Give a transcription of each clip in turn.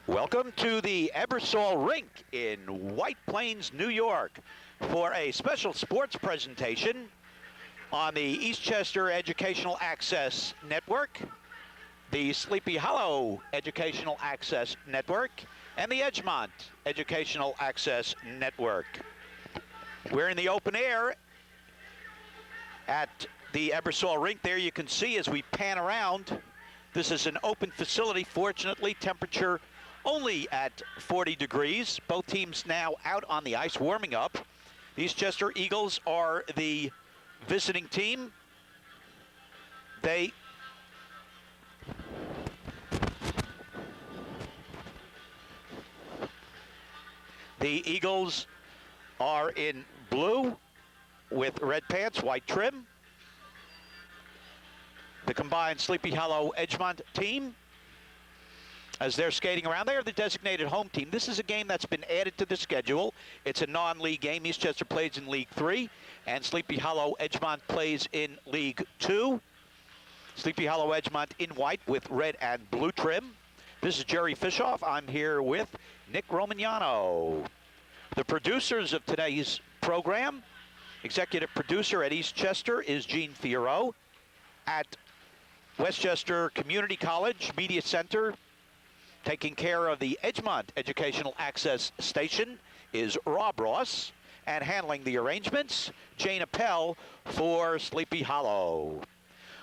Welcome to the Ebersol Rink in White Plains, New York for a special sports presentation on the Eastchester Educational Access Network, the Sleepy Hollow Educational Access Network, and the Edgemont Educational Access Network. We're in the open air at the Ebersol Rink. There you can see as we pan around, this is an open facility. Fortunately, temperature only at 40 degrees. Both teams now out on the ice warming up. The Eastchester Eagles are the visiting team. The Eagles are in blue with red pants, white trim. The combined Sleepy Hollow Edgemont team, as they're skating around, they are the designated home team. This is a game that's been added to the schedule. It's a non-league game. Eastchester plays in League 3, and Sleepy Hollow Edgemont plays in League 2. Sleepy Hollow Edgemont in white with red and blue trim. This is Jerry Fishoff. I'm here with Nick Romagnano. The producers of today's program, executive producer at Eastchester is Gene Fierro. At Westchester Community College Media Center, taking care of the Edgemont Educational Access Station is Rob Ross, and handling the arrangements, Jane Appel for Sleepy Hollow.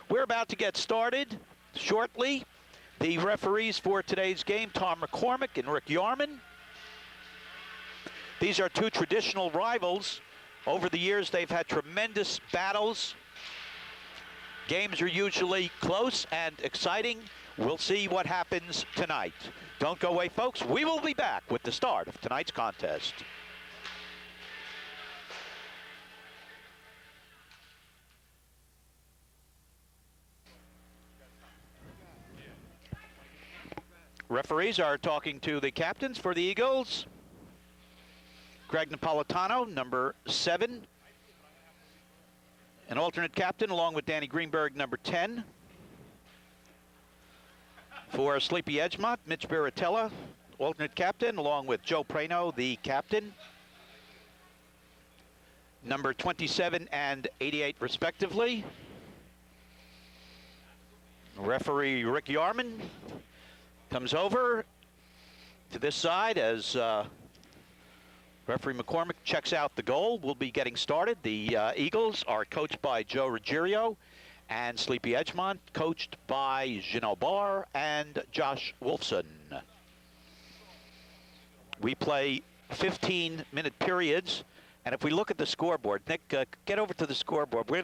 We're about to get started shortly. The referees for today's game, Tom McCormick and Rick Yarman. These are two traditional rivals. Over the years, they've had tremendous battles. Games are usually close and exciting. We'll see what happens tonight. Don't go away, folks. We will be back with the start of tonight's contest. Referees are talking to the captains for the Eagles. Greg Napolitano, number 7. An alternate captain, along with Danny Greenberg, number 10. For Sleepy Edgemont, Mitch Baratella, alternate captain, along with Joe Prano, the captain. Number 27 and 88, respectively. Referee Rick Yarman comes over to this side as referee McCormick checks out the goal. We'll be getting started. The Eagles are coached by Joe Ruggiero, and Sleepy Edgemont coached by Gino Barr and Josh Wolfson. We play 15-minute periods, and if we look at the scoreboard, Nick, get over to the scoreboard. We're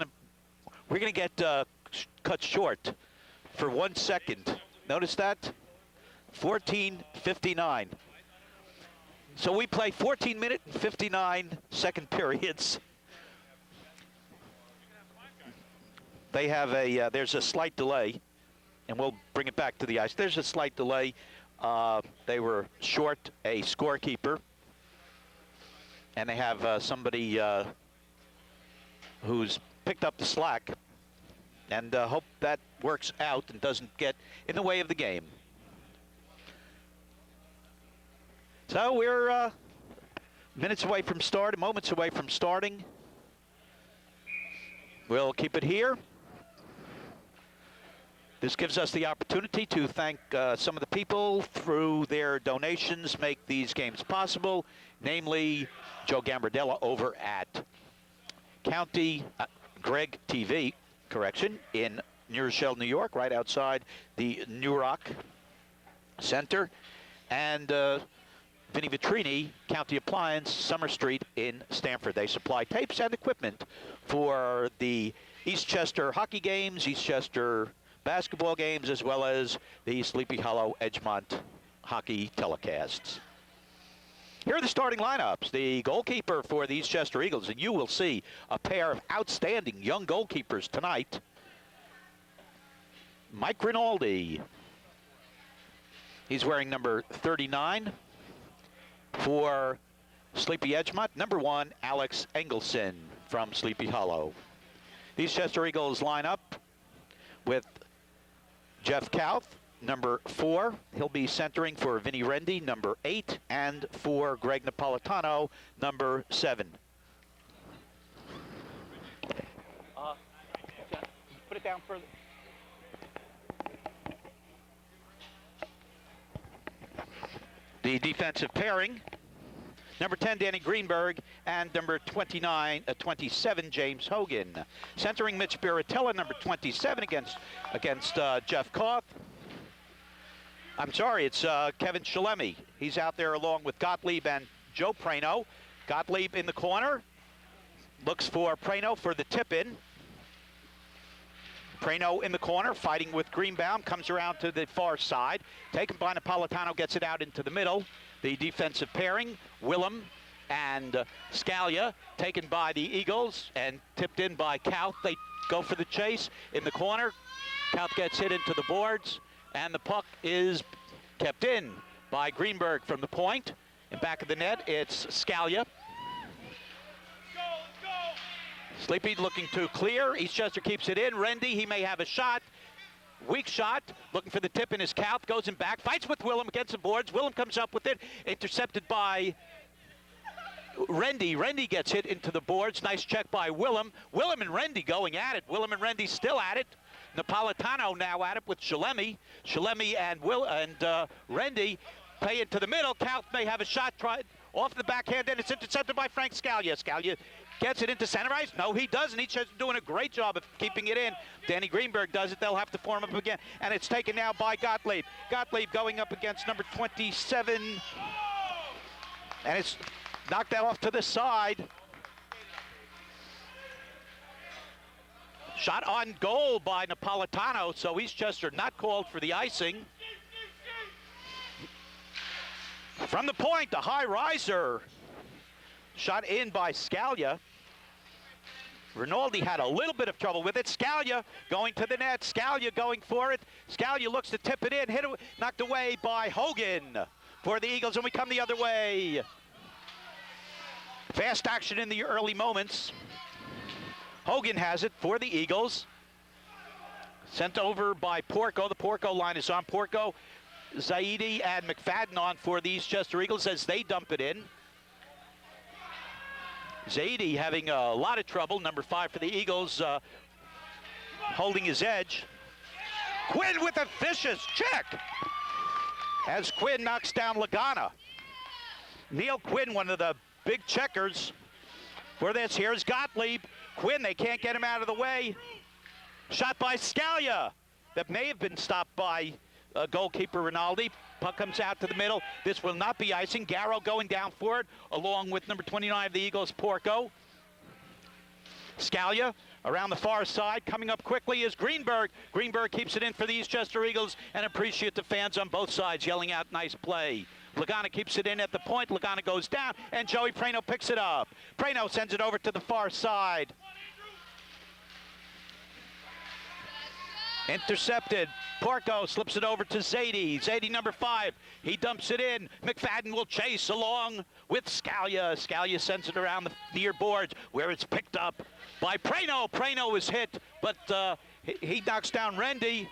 gonna get cut short for 1 second. Notice that? 14:59. So we play 14-minute and 59-second periods. They have there's a slight delay, and we'll bring it back to the ice. There's a slight delay. They were short a scorekeeper, and they have somebody who's picked up the slack, and hope that works out and doesn't get in the way of the game. So we're minutes away from start, moments away from starting. We'll keep it here. This gives us the opportunity to thank some of the people through their donations make these games possible, namely Joe Gambardella over at Greg TV, in New Rochelle, New York, right outside the New Rock Center, and Vinny Vitrini, County Appliance, Summer Street in Stamford. They supply tapes and equipment for the Eastchester hockey games, Eastchester basketball games, as well as the Sleepy Hollow Edgemont hockey telecasts. Here are the starting lineups. The goalkeeper for the Eastchester Eagles, and you will see a pair of outstanding young goalkeepers tonight. Mike Rinaldi. He's wearing number 39. For Sleepy Edgemont, number 1, Alex Engelson from Sleepy Hollow. The Eastchester Eagles line up with Jeff Kauth, number 4. He'll be centering for Vinny Rendy, number 8, and for Greg Napolitano, number 7. Put it down further. The defensive pairing, number 10, Danny Greenberg, and number 27, James Hogan. Centering Mitch Biratella, number 27, against Jeff Koth. I'm sorry, it's Kevin Shalemi. He's out there along with Gottlieb and Joe Prano. Gottlieb in the corner, looks for Prano for the tip-in. Prano in the corner, fighting with Greenbaum, comes around to the far side. Taken by Napolitano, gets it out into the middle. The defensive pairing, Willem and Scalia, taken by the Eagles and tipped in by Kauth. They go for the chase in the corner. Kauth gets hit into the boards, and the puck is kept in by Greenberg from the point. In back of the net, it's Scalia. Sleepy looking to clear. Eastchester keeps it in. Rendy, he may have a shot. Weak shot. Looking for the tip in his Kauth. Goes in back. Fights with Willem against the boards. Willem comes up with it. Intercepted by Rendy. Rendy gets hit into the boards. Nice check by Willem. Willem and Rendy going at it. Willem and Rendy still at it. Napolitano now at it with Shalemi. Shalemi and Rendy play into the middle. Kauth may have a shot. Tried off the backhand, and it's intercepted by Frank Scalia. Scalia gets it into center ice. No, he doesn't. He's just doing a great job of keeping it in. Danny Greenberg does it. They'll have to form up again. And it's taken now by Gottlieb. Gottlieb going up against number 27. And it's knocked that off to the side. Shot on goal by Napolitano, so Eastchester not called for the icing. From the point, the high riser. Shot in by Scalia. Rinaldi had a little bit of trouble with it. Scalia going to the net. Scalia going for it. Scalia looks to tip it in. Hit it, knocked away by Hogan for the Eagles, and we come the other way. Fast action in the early moments. Hogan has it for the Eagles. Sent over by Porco. The Porco line is on. Porco, Zaidi, and McFadden on for the Eastchester Eagles as they dump it in. Zaidi having a lot of trouble, number 5 for the Eagles, holding his edge. Quinn with a vicious check as Quinn knocks down Lagana. Neil Quinn, one of the big checkers for this. Here's Gottlieb. Quinn, they can't get him out of the way. Shot by Scalia. That may have been stopped by goalkeeper Rinaldi. Puck comes out to the middle. This will not be icing. Garrow going down for it, along with number 29 of the Eagles, Porco. Scalia around the far side. Coming up quickly is Greenberg. Greenberg keeps it in for the Eastchester Eagles, and appreciate the fans on both sides yelling out, nice play. Lagana keeps it in at the point. Lagana goes down, and Joey Prano picks it up. Prano sends it over to the far side. Intercepted. Porco slips it over to Zaidi. Zaidi, number 5. He dumps it in. McFadden will chase along with Scalia. Scalia sends it around the near boards where it's picked up by Prano. Prano is hit, but he knocks down Rendy.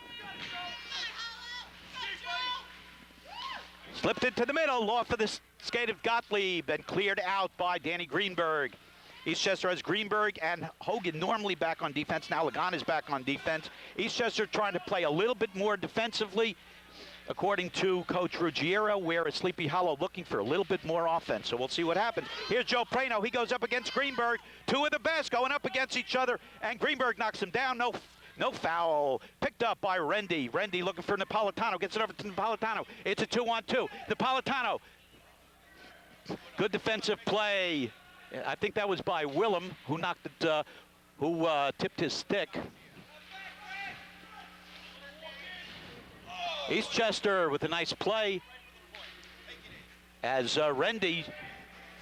Slipped into the middle off of the skate of Gottlieb and cleared out by Danny Greenberg. Eastchester has Greenberg and Hogan normally back on defense. Now Lagana's back on defense. Eastchester trying to play a little bit more defensively, according to Coach Ruggiero, whereas Sleepy Hollow looking for a little bit more offense. So we'll see what happens. Here's Joe Prano. He goes up against Greenberg. 2 of the best going up against each other, and Greenberg knocks him down. No foul. Picked up by Rendy. Rendy looking for Napolitano. Gets it over to Napolitano. It's a 2-on-2. Napolitano. Good defensive play. I think that was by Willem, who knocked it, tipped his stick. Eastchester with a nice play as Rendy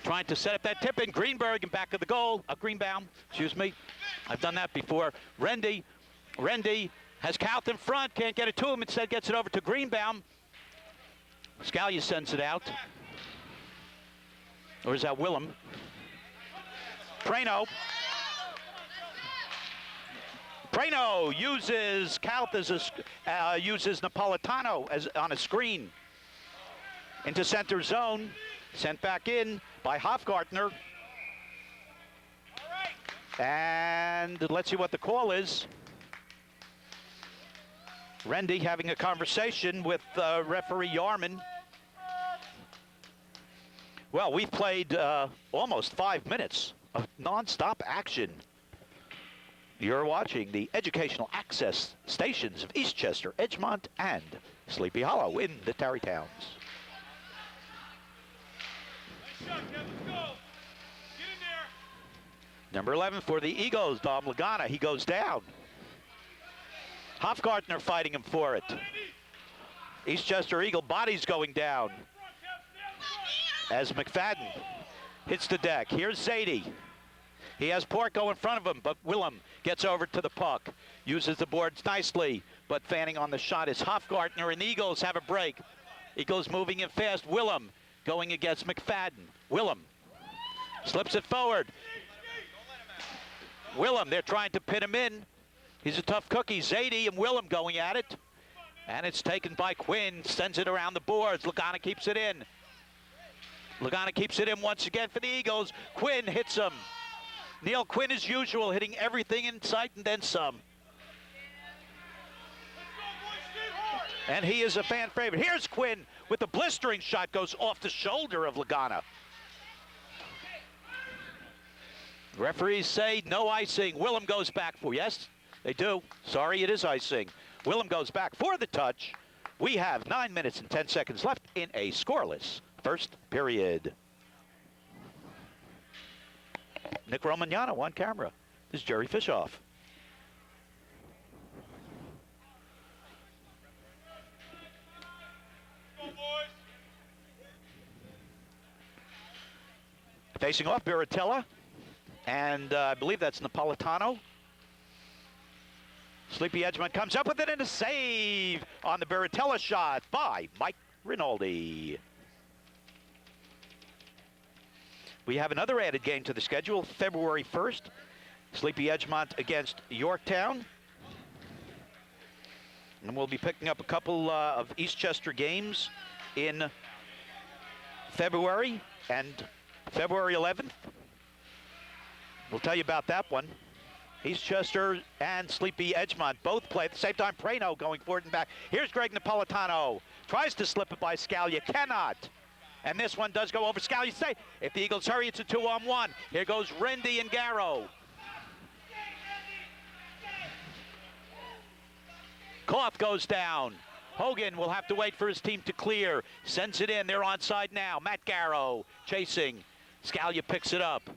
trying to set up that tip in. Greenberg in back of the goal. Greenbaum, excuse me. I've done that before. Rendy has Kauth in front. Can't get it to him. Instead gets it over to Greenbaum. Scalia sends it out. Or is that Willem? Prano uses Couth as uses Napolitano as on a screen into center zone. Sent back in by Hofgartner. And let's see what the call is. Rendy having a conversation with referee Yarman. Well, we've played almost 5 minutes of nonstop action. You're watching the educational access stations of Eastchester, Edgemont, and Sleepy Hollow in the Tarrytowns. Nice shot, Kev. Let's go. Get in there. Number 11 for the Eagles, Dom Lagana. He goes down. Hofgartner fighting him for it. Eastchester Eagle body's going down as McFadden hits the deck. Here's Zadie. He has Porco in front of him, but Willem gets over to the puck. Uses the boards nicely, but fanning on the shot is Hofgartner, and the Eagles have a break. Eagles moving in fast. Willem going against McFadden. Willem slips it forward. Willem, they're trying to pin him in. He's a tough cookie. Zadie and Willem going at it. And it's taken by Quinn, sends it around the boards. Lagana keeps it in. Lagana keeps it in once again for the Eagles. Quinn hits him. Neil Quinn, as usual, hitting everything in sight and then some. And he is a fan favorite. Here's Quinn with the blistering shot, goes off the shoulder of Lagana. Referees say no icing. Willem goes back for, yes, they do. Sorry, it is icing. Willem goes back for the touch. We have 9 minutes and 10 seconds left in a scoreless first period. Nick Romagnano on camera. This is Jerry Fishoff. Go, boys. Facing off, Baratella. And I believe that's Napolitano. Sleepy Edgemont comes up with it and a save on the Baratella shot by Mike Rinaldi. We have another added game to the schedule, February 1st. Sleepy Edgemont against Yorktown. And we'll be picking up a couple of Eastchester games in February and February 11th. We'll tell you about that one. Eastchester and Sleepy Edgemont both play at the same time. Prano going forward and back. Here's Greg Napolitano. Tries to slip it by Scalia. Cannot. And this one does go over Scalia. Say, if the Eagles hurry, it's a 2-on-1. Here goes Rendy and Garrow. Cloth goes down. Hogan will have to wait for his team to clear. Sends it in. They're onside now. Matt Garrow chasing. Scalia picks it up.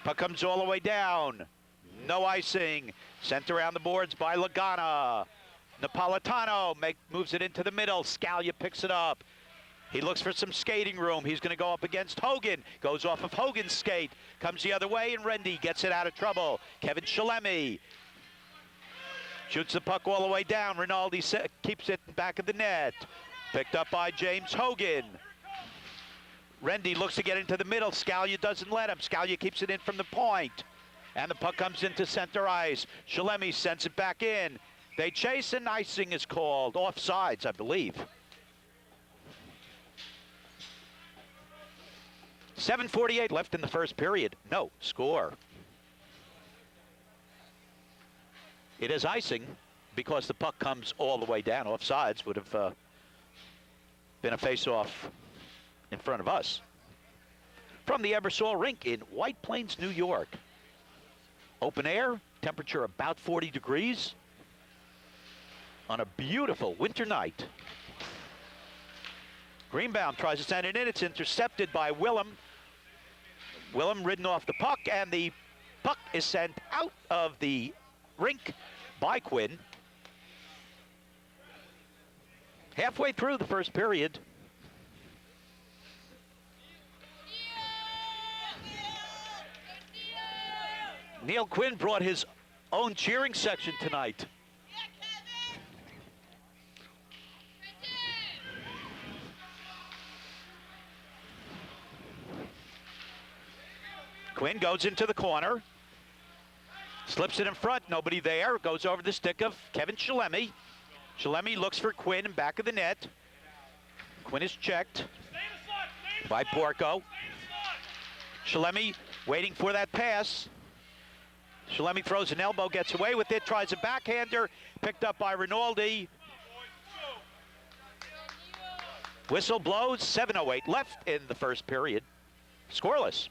Puck comes all the way down. No icing. Sent around the boards by Lagana. Napolitano moves it into the middle. Scalia picks it up. He looks for some skating room. He's going to go up against Hogan. Goes off of Hogan's skate. Comes the other way, and Rendy gets it out of trouble. Kevin Shalemi shoots the puck all the way down. Rinaldi keeps it back of the net. Picked up by James Hogan. Rendy looks to get into the middle. Scalia doesn't let him. Scalia keeps it in from the point. And the puck comes into center ice. Shalemi sends it back in. They chase, and icing is called. Offsides, I believe. 7:48 left in the first period. No score. It is icing because the puck comes all the way down. Offsides would have been a face-off in front of us. From the Ebersol Rink in White Plains, New York. Open air, temperature about 40 degrees on a beautiful winter night. Greenbaum tries to send it in. It's intercepted by Willem. Willem ridden off the puck, and the puck is sent out of the rink by Quinn. Halfway through the first period. Neil Quinn brought his own cheering section tonight. Quinn goes into the corner. Slips it in front, nobody there. Goes over the stick of Kevin Shalemi. Shalemi looks for Quinn in back of the net. Quinn is checked by Porco. Shalemi waiting for that pass. Shalemi throws an elbow, gets away with it, tries a backhander, picked up by Rinaldi. Whistle blows, 7:08 left in the first period. Scoreless.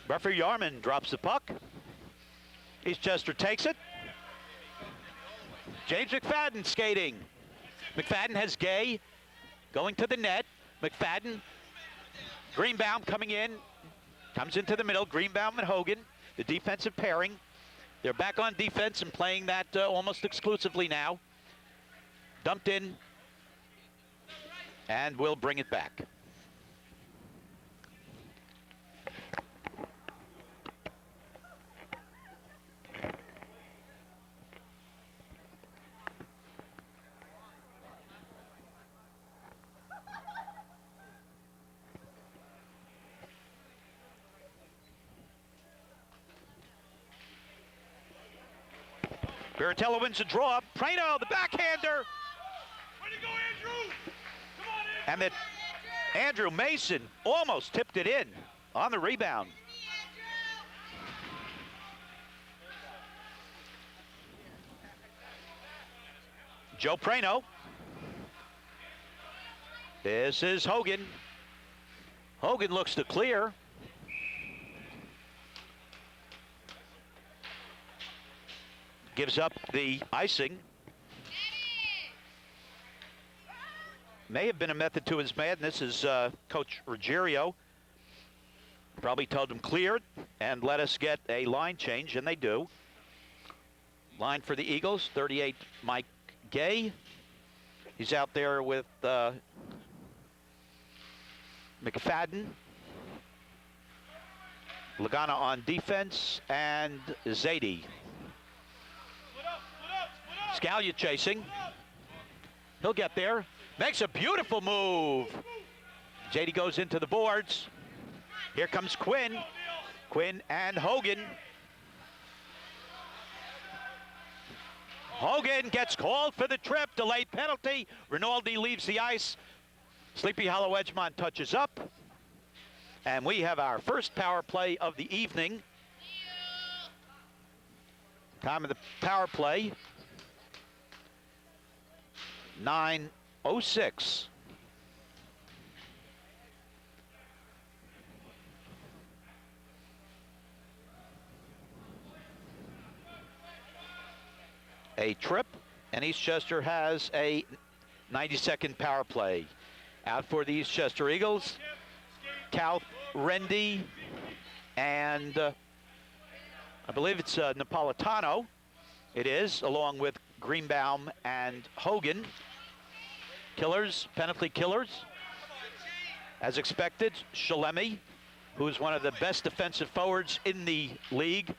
Referee Yarman drops the puck. Eastchester takes it. James McFadden skating. McFadden has Gay going to the net. McFadden, Greenbaum coming in, comes into the middle. Greenbaum and Hogan, the defensive pairing. They're back on defense and playing that almost exclusively now. Dumped in, and we'll bring it back. Piratello wins the draw. Prano, the backhander. Way to go, Andrew! Come on, Andrew! And that Andrew Mason almost tipped it in on the rebound. Joe Prano. This is Hogan. Hogan looks to clear. Gives up the icing. May have been a method to his madness, as Coach Ruggiero probably told him cleared and let us get a line change, and they do. Line for the Eagles, 38 Mike Gay. He's out there with McFadden. Lagana on defense, and Zadie. Scalia chasing. He'll get there. Makes a beautiful move. JD goes into the boards. Here comes Quinn. Quinn and Hogan. Hogan gets called for the trip. Delayed penalty. Rinaldi leaves the ice. Sleepy Hollow Edgemont touches up. And we have our first power play of the evening. Time of the power play. 9:06. A trip, and Eastchester has a 90-second power play. Out for the Eastchester Eagles, Cal Rendy, and I believe it's Napolitano. It is, along with Greenbaum and Hogan. Killers, penalty killers. As expected, Shalemi, who's one of the best defensive forwards in the league,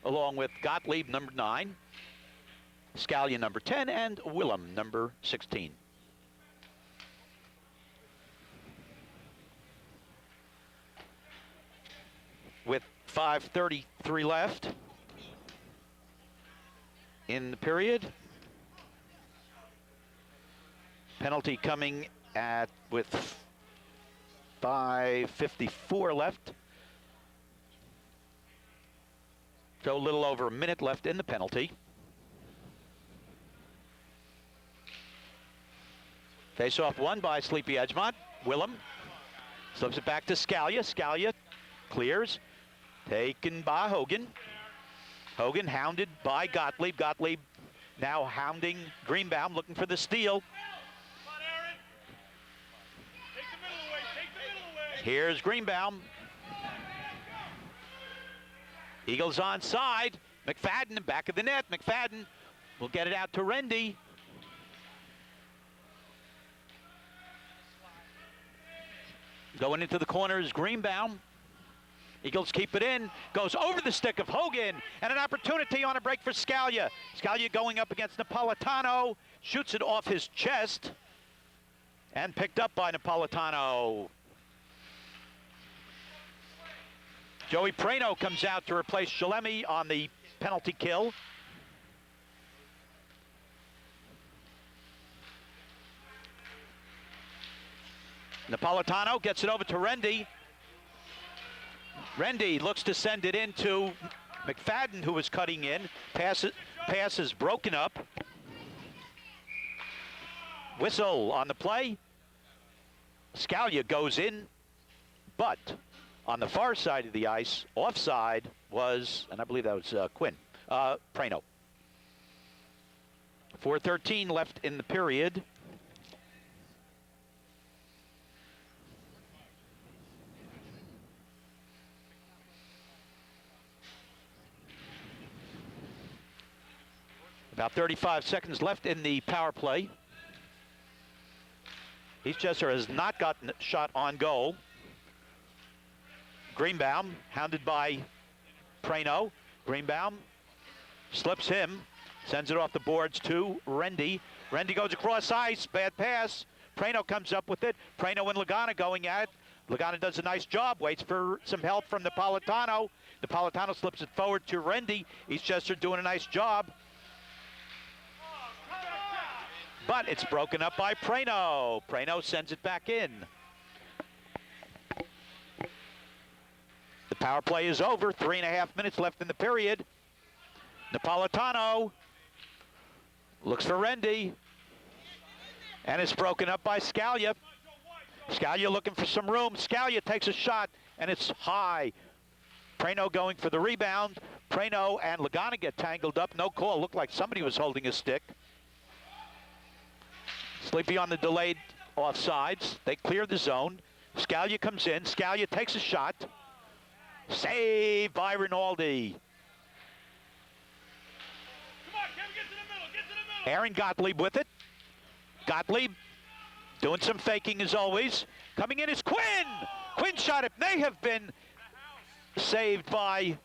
along with Gottlieb, number 9, Scalia, number 10, and Willem, number 16. With 5:33 left in the period. Penalty coming at with 5:54 left. So a little over a minute left in the penalty. Face-off won by Sleepy Edgemont. Willem slips it back to Scalia. Scalia clears. Taken by Hogan. Hogan hounded by Gottlieb. Gottlieb now hounding Greenbaum, looking for the steal. Here's Greenbaum. Eagles onside. McFadden in the back of the net. McFadden will get it out to Rendy. Going into the corner is Greenbaum. Eagles keep it in, goes over the stick of Hogan, and an opportunity on a break for Scalia. Scalia going up against Napolitano, shoots it off his chest, and picked up by Napolitano. Joey Prano comes out to replace Shalemi on the penalty kill. Napolitano gets it over to Rendy. Rendy looks to send it into McFadden, who was cutting in. Pass is broken up. Whistle on the play. Scalia goes in, but on the far side of the ice, offside was, and I believe that was Prano. 4:13 left in the period. About 35 seconds left in the power play. Eastchester has not gotten a shot on goal. Greenbaum, hounded by Prano. Greenbaum slips him, sends it off the boards to Rendy. Rendy goes across ice, bad pass. Prano comes up with it. Prano and Lagana going at it. Lagana does a nice job, waits for some help from Napolitano. Napolitano slips it forward to Rendy. Eastchester doing a nice job. But it's broken up by Prano. Prano sends it back in. The power play is over. 3.5 minutes left in the period. Napolitano looks for Rendy. And it's broken up by Scalia. Scalia looking for some room. Scalia takes a shot, and it's high. Prano going for the rebound. Prano and Lagana get tangled up. No call. Looked like somebody was holding a stick. Sleepy on the delayed offsides. They clear the zone. Scalia comes in. Scalia takes a shot. Saved by Rinaldi. Come on, Kevin, get to the middle, get to the middle. Aaron Gottlieb with it. Gottlieb doing some faking as always. Coming in is Quinn. Quinn shot. It may have been saved by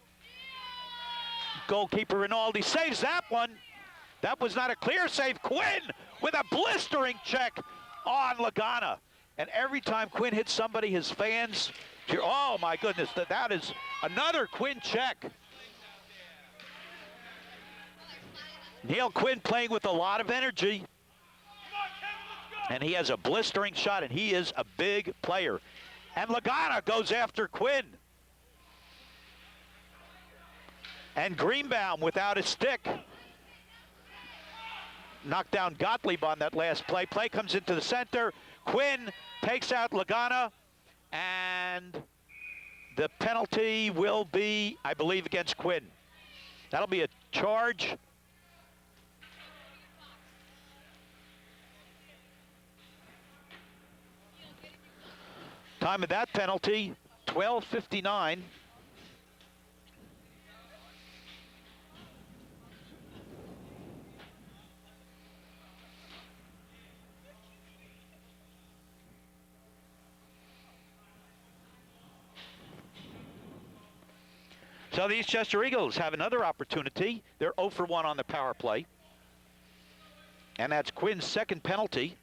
goalkeeper Rinaldi. Saves that one. That was not a clear save. Quinn with a blistering check on Lagana. And every time Quinn hits somebody, his fans cheer. Oh my goodness, that is another Quinn check. Neil Quinn playing with a lot of energy. And he has a blistering shot, and he is a big player. And Lagana goes after Quinn. And Greenbaum without a stick. Knocked down Gottlieb on that last play. Play comes into the center. Quinn takes out Lagana, and the penalty will be, I believe, against Quinn. That'll be a charge. Time of that penalty, 12:59. So the Eastchester Eagles have another opportunity. They're 0 for 1 on the power play. And that's Quinn's second penalty.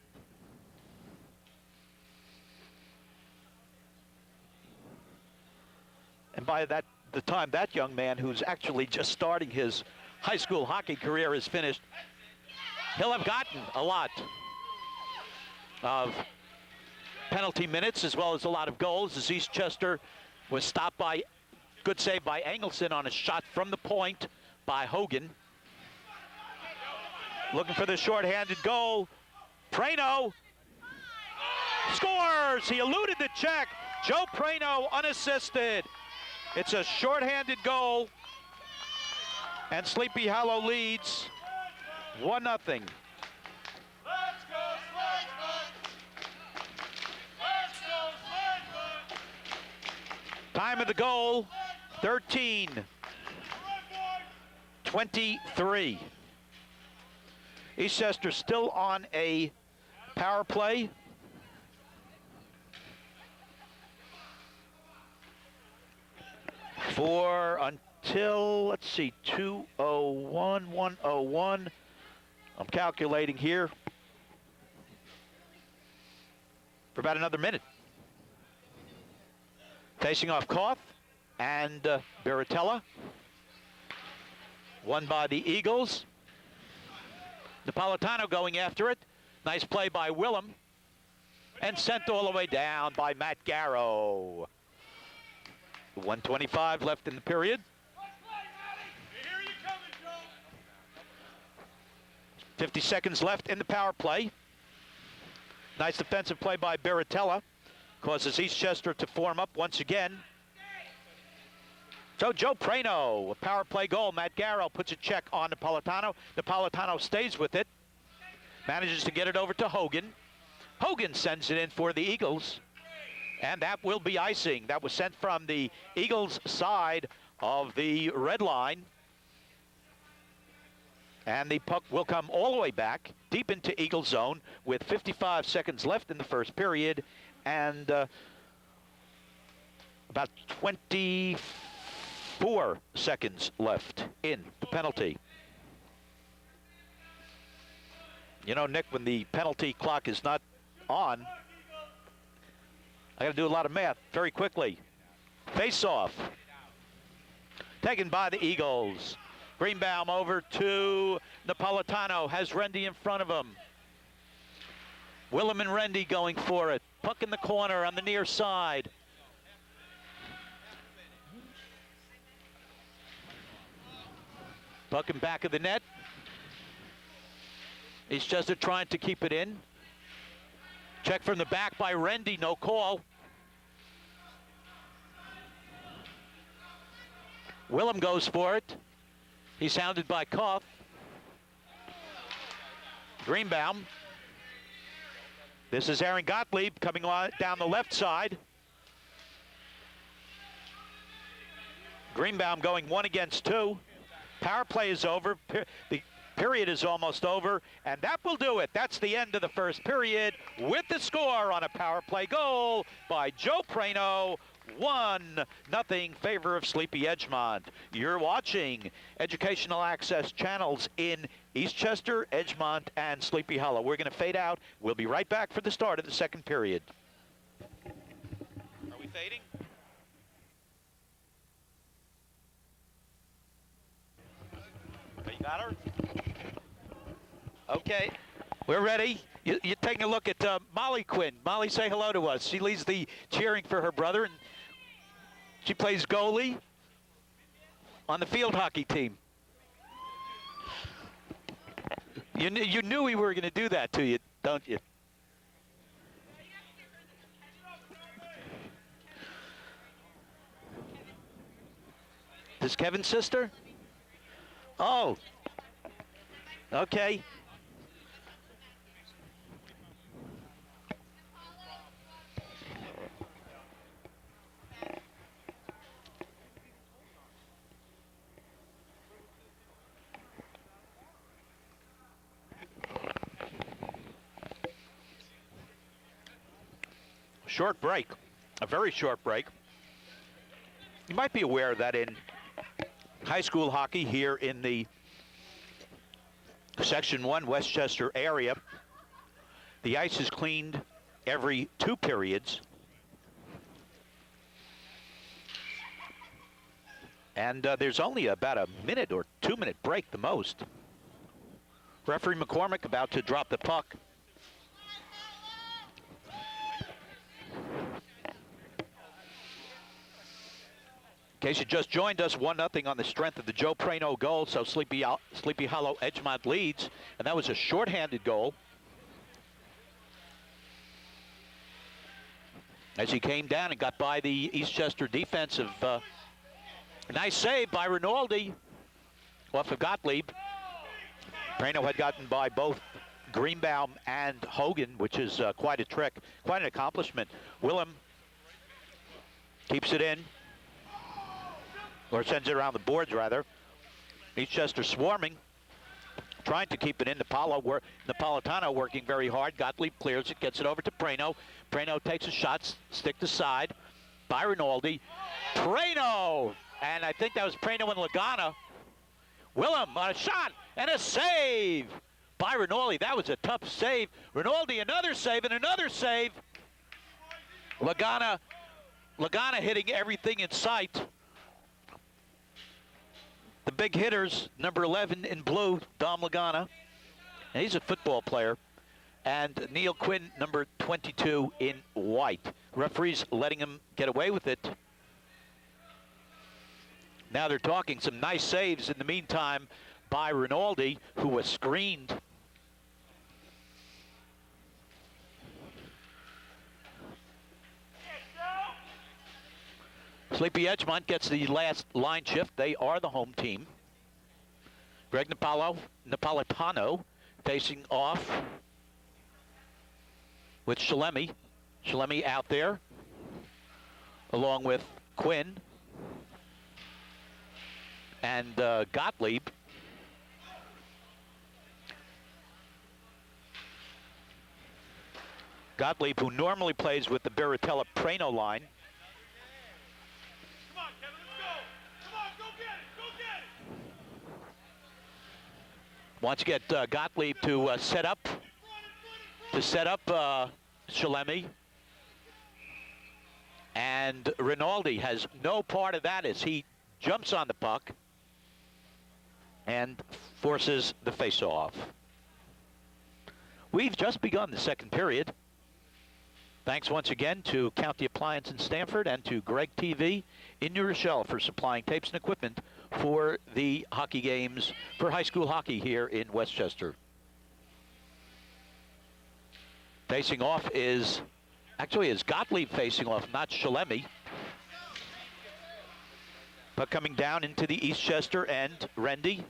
And by the time that young man, who's actually just starting his high school hockey career, is finished, he'll have gotten a lot of penalty minutes as well as a lot of goals, as Eastchester was stopped by good save by Engelson on a shot from the point by Hogan. Looking for the shorthanded goal. Prano scores. He eluded the check. Joe Prano unassisted. It's a shorthanded goal. And Sleepy Hollow leads 1-0. Let's go, Time of the goal, 13:23. Eastchester still on a power play. for until, let's see, 2:01, 1:01. I'm calculating here. For about another minute. Facing off Koth and Baratella. Won by the Eagles. Napolitano going after it. Nice play by Willem. And sent all the way down by Matt Garrow. 1:25 left in the period. 50 seconds left in the power play. Nice defensive play by Baratella. Causes Eastchester to form up once again. So Joe Prano, a power play goal. Matt Garrow puts a check on Napolitano. Napolitano stays with it. Manages to get it over to Hogan. Hogan sends it in for the Eagles. And that will be icing. That was sent from the Eagles side of the red line. And the puck will come all the way back deep into Eagle zone with 55 seconds left in the first period and about 24 seconds left in the penalty. You know, Nick, when the penalty clock is not on, I got to do a lot of math very quickly. Face-off. Taken by the Eagles. Greenbaum over to Napolitano, has Rendy in front of him. Willem and Rendy going for it. Puck in the corner on the near side. Puck in back of the net. Eastchester trying to keep it in. Check from the back by Rendy, no call. Willem goes for it. He's hounded by Koth. Greenbaum. This is Aaron Gottlieb coming on down the left side. Greenbaum going 1 against 2. Power play is over. The period is almost over, and that will do it. That's the end of the first period with the score on a power play goal by Joe Prano. 1-0 favor of Sleepy Edgemont. You're watching Educational Access channels in Eastchester, Edgemont, and Sleepy Hollow. We're going to fade out. We'll be right back for the start of the second period. Are we fading? You got her? Okay, we're ready. You're taking a look at Molly Quinn. Molly, say hello to us. She leads the cheering for her brother, and she plays goalie on the field hockey team. You knew we were going to do that to you, don't you? This Kevin's sister? Oh, okay. Short break, a very short break. You might be aware that in high school hockey here in the Section 1 Westchester area, the ice is cleaned every 2 periods. And there's only about a minute or 2-minute break the most. Referee McCormick about to drop the puck. In case you just joined us, 1-0 on the strength of the Joe Prano goal, so Sleepy Hollow Edgemont leads, and that was a shorthanded goal. As he came down and got by the Eastchester defensive. Nice save by Rinaldi off of Gottlieb. Prano had gotten by both Greenbaum and Hogan, which is quite a trick, quite an accomplishment. Willem keeps it in. Or sends it around the boards, rather. Eastchester swarming, trying to keep it in. Napolitano working very hard. Gottlieb clears it, gets it over to Prano. Prano takes a shot, stick to side by Rinaldi. Prano And I think that was Prano and Lagana. Willem on a shot and a save by Rinaldi. That was a tough save. Rinaldi, another save and another save. Lagana hitting everything in sight. The big hitters, number 11 in blue, Dom Lagana. And he's a football player. And Neil Quinn, number 22 in white. Referees letting him get away with it. Now they're talking some nice saves in the meantime by Rinaldi, who was screened. Sleepy Edgemont gets the last line shift. They are the home team. Greg Napolitano facing off with Shalemi. Shalemi out there along with Quinn and Gottlieb. Gottlieb, who normally plays with the Baratella Prano line. Come on, Kevin, let's go. Come on, go get it. Go get it. Wants to get Gottlieb to set up Shalemi. And Rinaldi has no part of that as he jumps on the puck and forces the face-off. We've just begun the second period. Thanks once again to County Appliance in Stamford and to Greg TV in New Rochelle for supplying tapes and equipment for the hockey games for high school hockey here in Westchester. Facing off is Gottlieb facing off, not Shalemi. But coming down into the Eastchester end, Rendy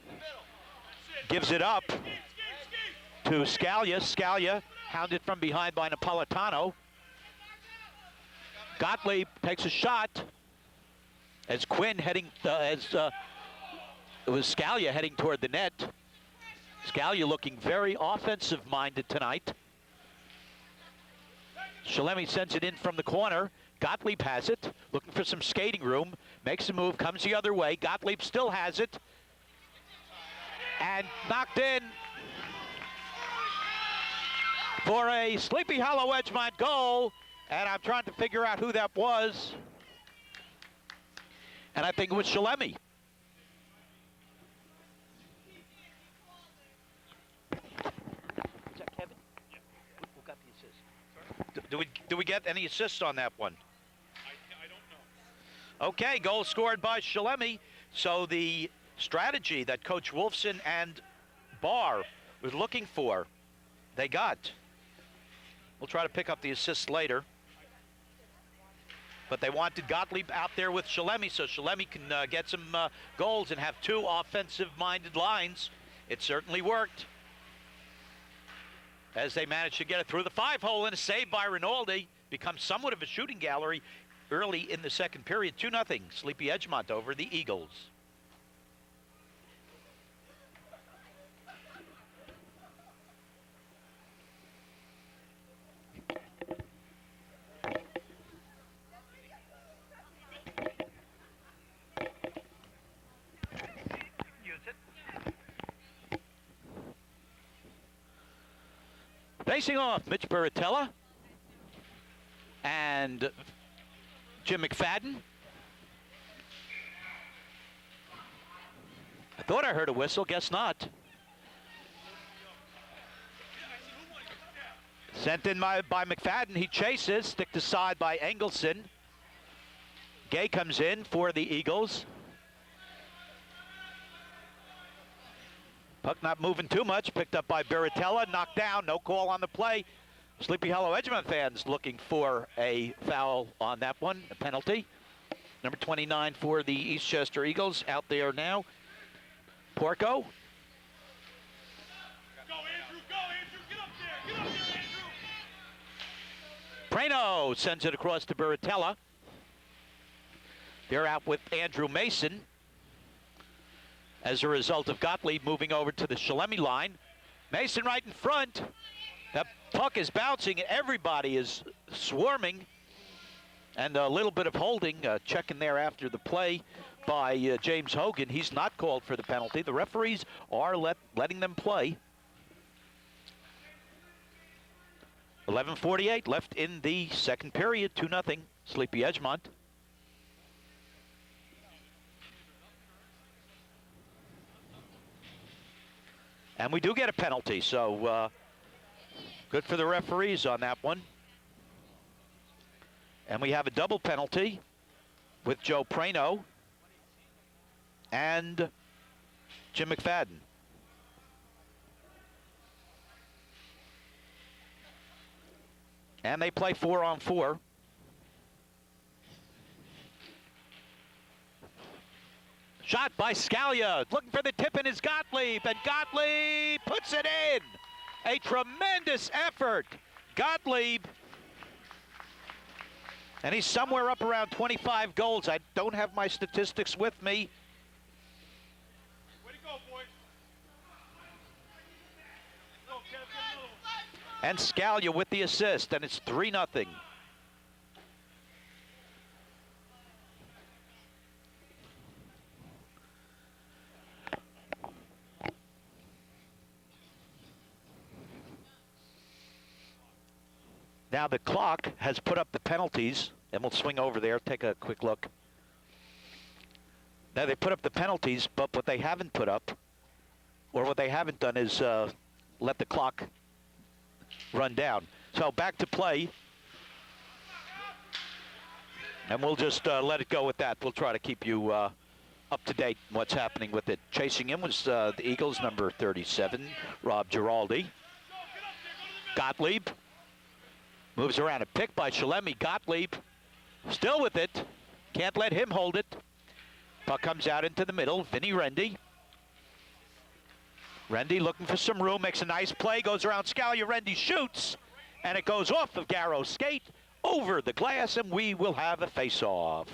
gives it up to Scalia. Scalia hounded from behind by Napolitano. Gottlieb takes a shot as Quinn heading, it was Scalia heading toward the net. Scalia looking very offensive-minded tonight. Shalemi sends it in from the corner. Gottlieb has it, looking for some skating room, makes a move, comes the other way. Gottlieb still has it, and knocked in for a Sleepy Hollow Edgemont goal, and I'm trying to figure out who that was, and I think it was Shalemi. Is that Kevin? Yeah. Who got the assist? Do we get any assists on that one? I don't know. Okay, goal scored by Shalemi. So the strategy that Coach Wolfson and Barr was looking for, they got. We'll try to pick up the assists later. But they wanted Gottlieb out there with Shalemi so Shalemi can get some goals and have two offensive-minded lines. It certainly worked, as they managed to get it through the 5-hole, and a save by Rinaldi. Becomes somewhat of a shooting gallery early in the second period. 2-0, Sleepy Edgemont over the Eagles. Facing off, Mitch Baratella and Jim McFadden. I thought I heard a whistle, guess not. Sent in by McFadden, he chases, sticked aside by Engelson. Gay comes in for the Eagles. Puck not moving too much, picked up by Baratella, knocked down, no call on the play. Sleepy Hollow Edgemont fans looking for a foul on that one, a penalty. Number 29 for the Eastchester Eagles out there now. Porco. Go, Andrew, get up there, Andrew. Prano sends it across to Baratella. They're out with Andrew Mason as a result of Gottlieb moving over to the Shalemi line. Mason right in front. That puck is bouncing. Everybody is swarming. And a little bit of holding, checking there after the play by James Hogan. He's not called for the penalty. The referees are letting them play. 11:48 left in the second period, 2-0, Sleepy Edgemont. And we do get a penalty, so good for the referees on that one. And we have a double penalty with Joe Prano and Jim McFadden. And they play 4-on-4. Shot by Scalia, looking for the tip in his Gottlieb, and Gottlieb puts it in. A tremendous effort. Gottlieb, and he's somewhere up around 25 goals. I don't have my statistics with me. Way to go, boys. Go, Kev, get another one. And Scalia with the assist, and it's 3-0. Now the clock has put up the penalties, and we'll swing over there, take a quick look. Now they put up the penalties, but what they haven't put up, or what they haven't done is let the clock run down. So back to play. And we'll just let it go with that. We'll try to keep you up to date on what's happening with it. Chasing him was the Eagles, number 37, Rob Giraldi. Gottlieb moves around, a pick by Shalemi. Gottlieb still with it. Can't let him hold it. Puck comes out into the middle. Vinny Rendy. Rendy looking for some room, makes a nice play, goes around Scalia. Rendy shoots, and it goes off of Garrow's skate over the glass, and we will have a face-off.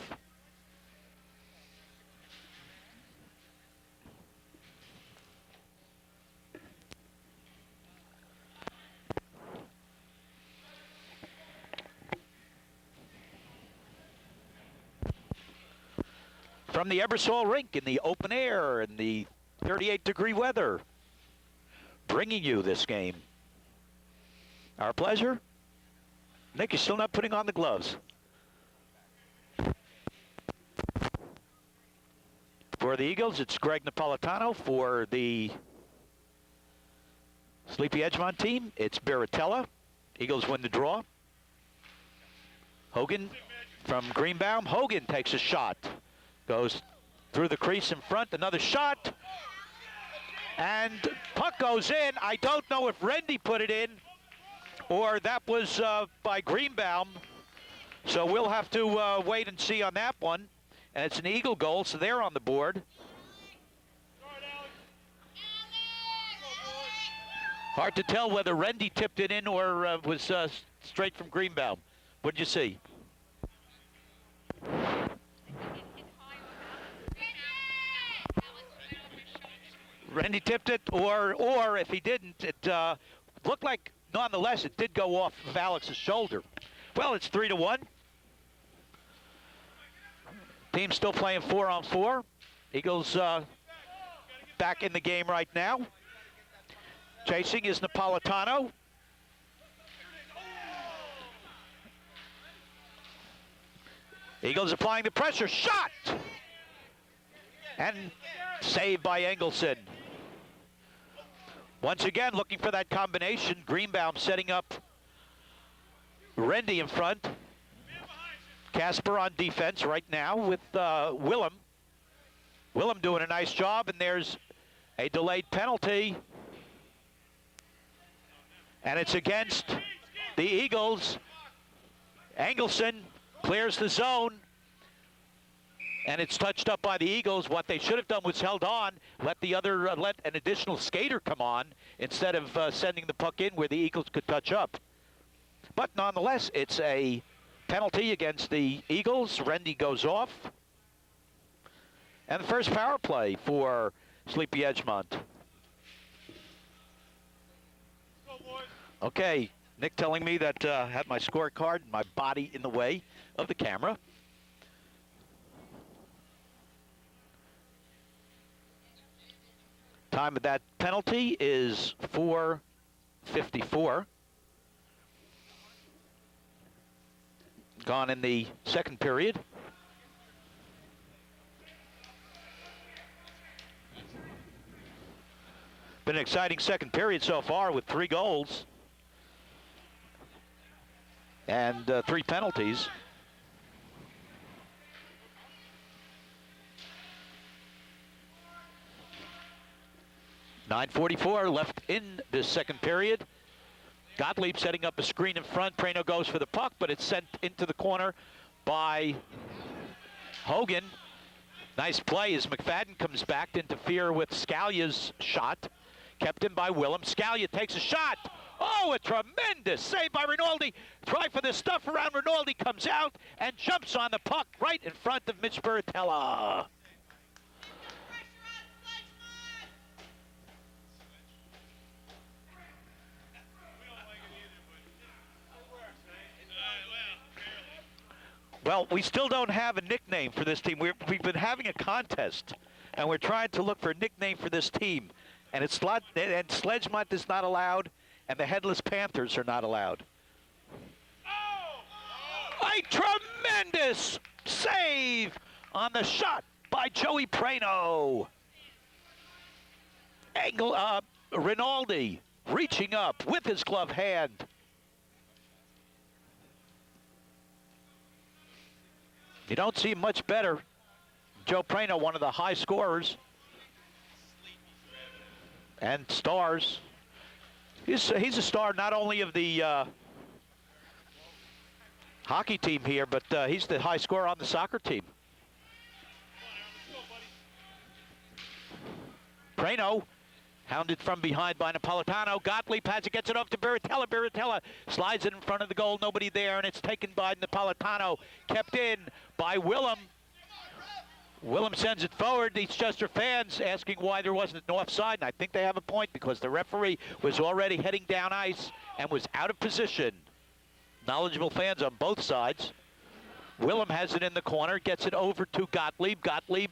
From the Ebersol rink in the open air in the 38-degree weather, bringing you this game. Our pleasure. Nick, you're still not putting on the gloves. For the Eagles, it's Greg Napolitano. For the Sleepy Edgemont team, it's Baratella. Eagles win the draw. Hogan from Greenbaum. Hogan takes a shot. Goes through the crease in front. Another shot. And puck goes in. I don't know if Rendy put it in or that was by Greenbaum. So we'll have to wait and see on that one. And it's an Eagle goal, so they're on the board. Hard to tell whether Rendy tipped it in or was straight from Greenbaum. What'd you see? Rendy tipped it, or if he didn't, it looked like, nonetheless, it did go off of Alex's shoulder. Well, it's 3-1. Team's still playing 4-on-4. Eagles back in the game right now. Chasing is Napolitano. Eagles applying the pressure. Shot! And saved by Engelson. Once again, looking for that combination. Greenbaum setting up Rendy in front. Casper on defense right now with Willem. Willem doing a nice job, and there's a delayed penalty. And it's against the Eagles. Engelson clears the zone. And it's touched up by the Eagles. What they should have done was held on, let an additional skater come on instead of sending the puck in where the Eagles could touch up. But nonetheless, it's a penalty against the Eagles. Rendy goes off. And the first power play for Sleepy Edgemont. Okay, Nick telling me that I had my scorecard and my body in the way of the camera. Time of that penalty is 4:54. Gone in the second period. Been an exciting second period so far with 3 goals and 3 penalties. .9:44 left in this second period. Gottlieb setting up a screen in front. Prano goes for the puck, but it's sent into the corner by Hogan. Nice play as McFadden comes back to interfere with Scalia's shot. Kept in by Willem. Scalia takes a shot. Oh, a tremendous save by Rinaldi. Try for the stuff around. Rinaldi comes out and jumps on the puck right in front of Mitch Bertella. Well, we still don't have a nickname for this team. We've been having a contest, and we're trying to look for a nickname for this team. And Sledgemont is not allowed, and the Headless Panthers are not allowed. A tremendous save on the shot by Joey Prano. Rinaldi reaching up with his glove hand. You don't see much better. Joe Prano, one of the high scorers and stars. He's a star not only of the hockey team here, but he's the high scorer on the soccer team. Prano hounded from behind by Napolitano. Gottlieb has it, gets it off to Bertella. Bertella slides it in front of the goal. Nobody there, and it's taken by Napolitano. Kept in by Willem. Willem sends it forward. Eastchester fans asking why there wasn't an offside, and I think they have a point because the referee was already heading down ice and was out of position. Knowledgeable fans on both sides. Willem has it in the corner, gets it over to Gottlieb. Gottlieb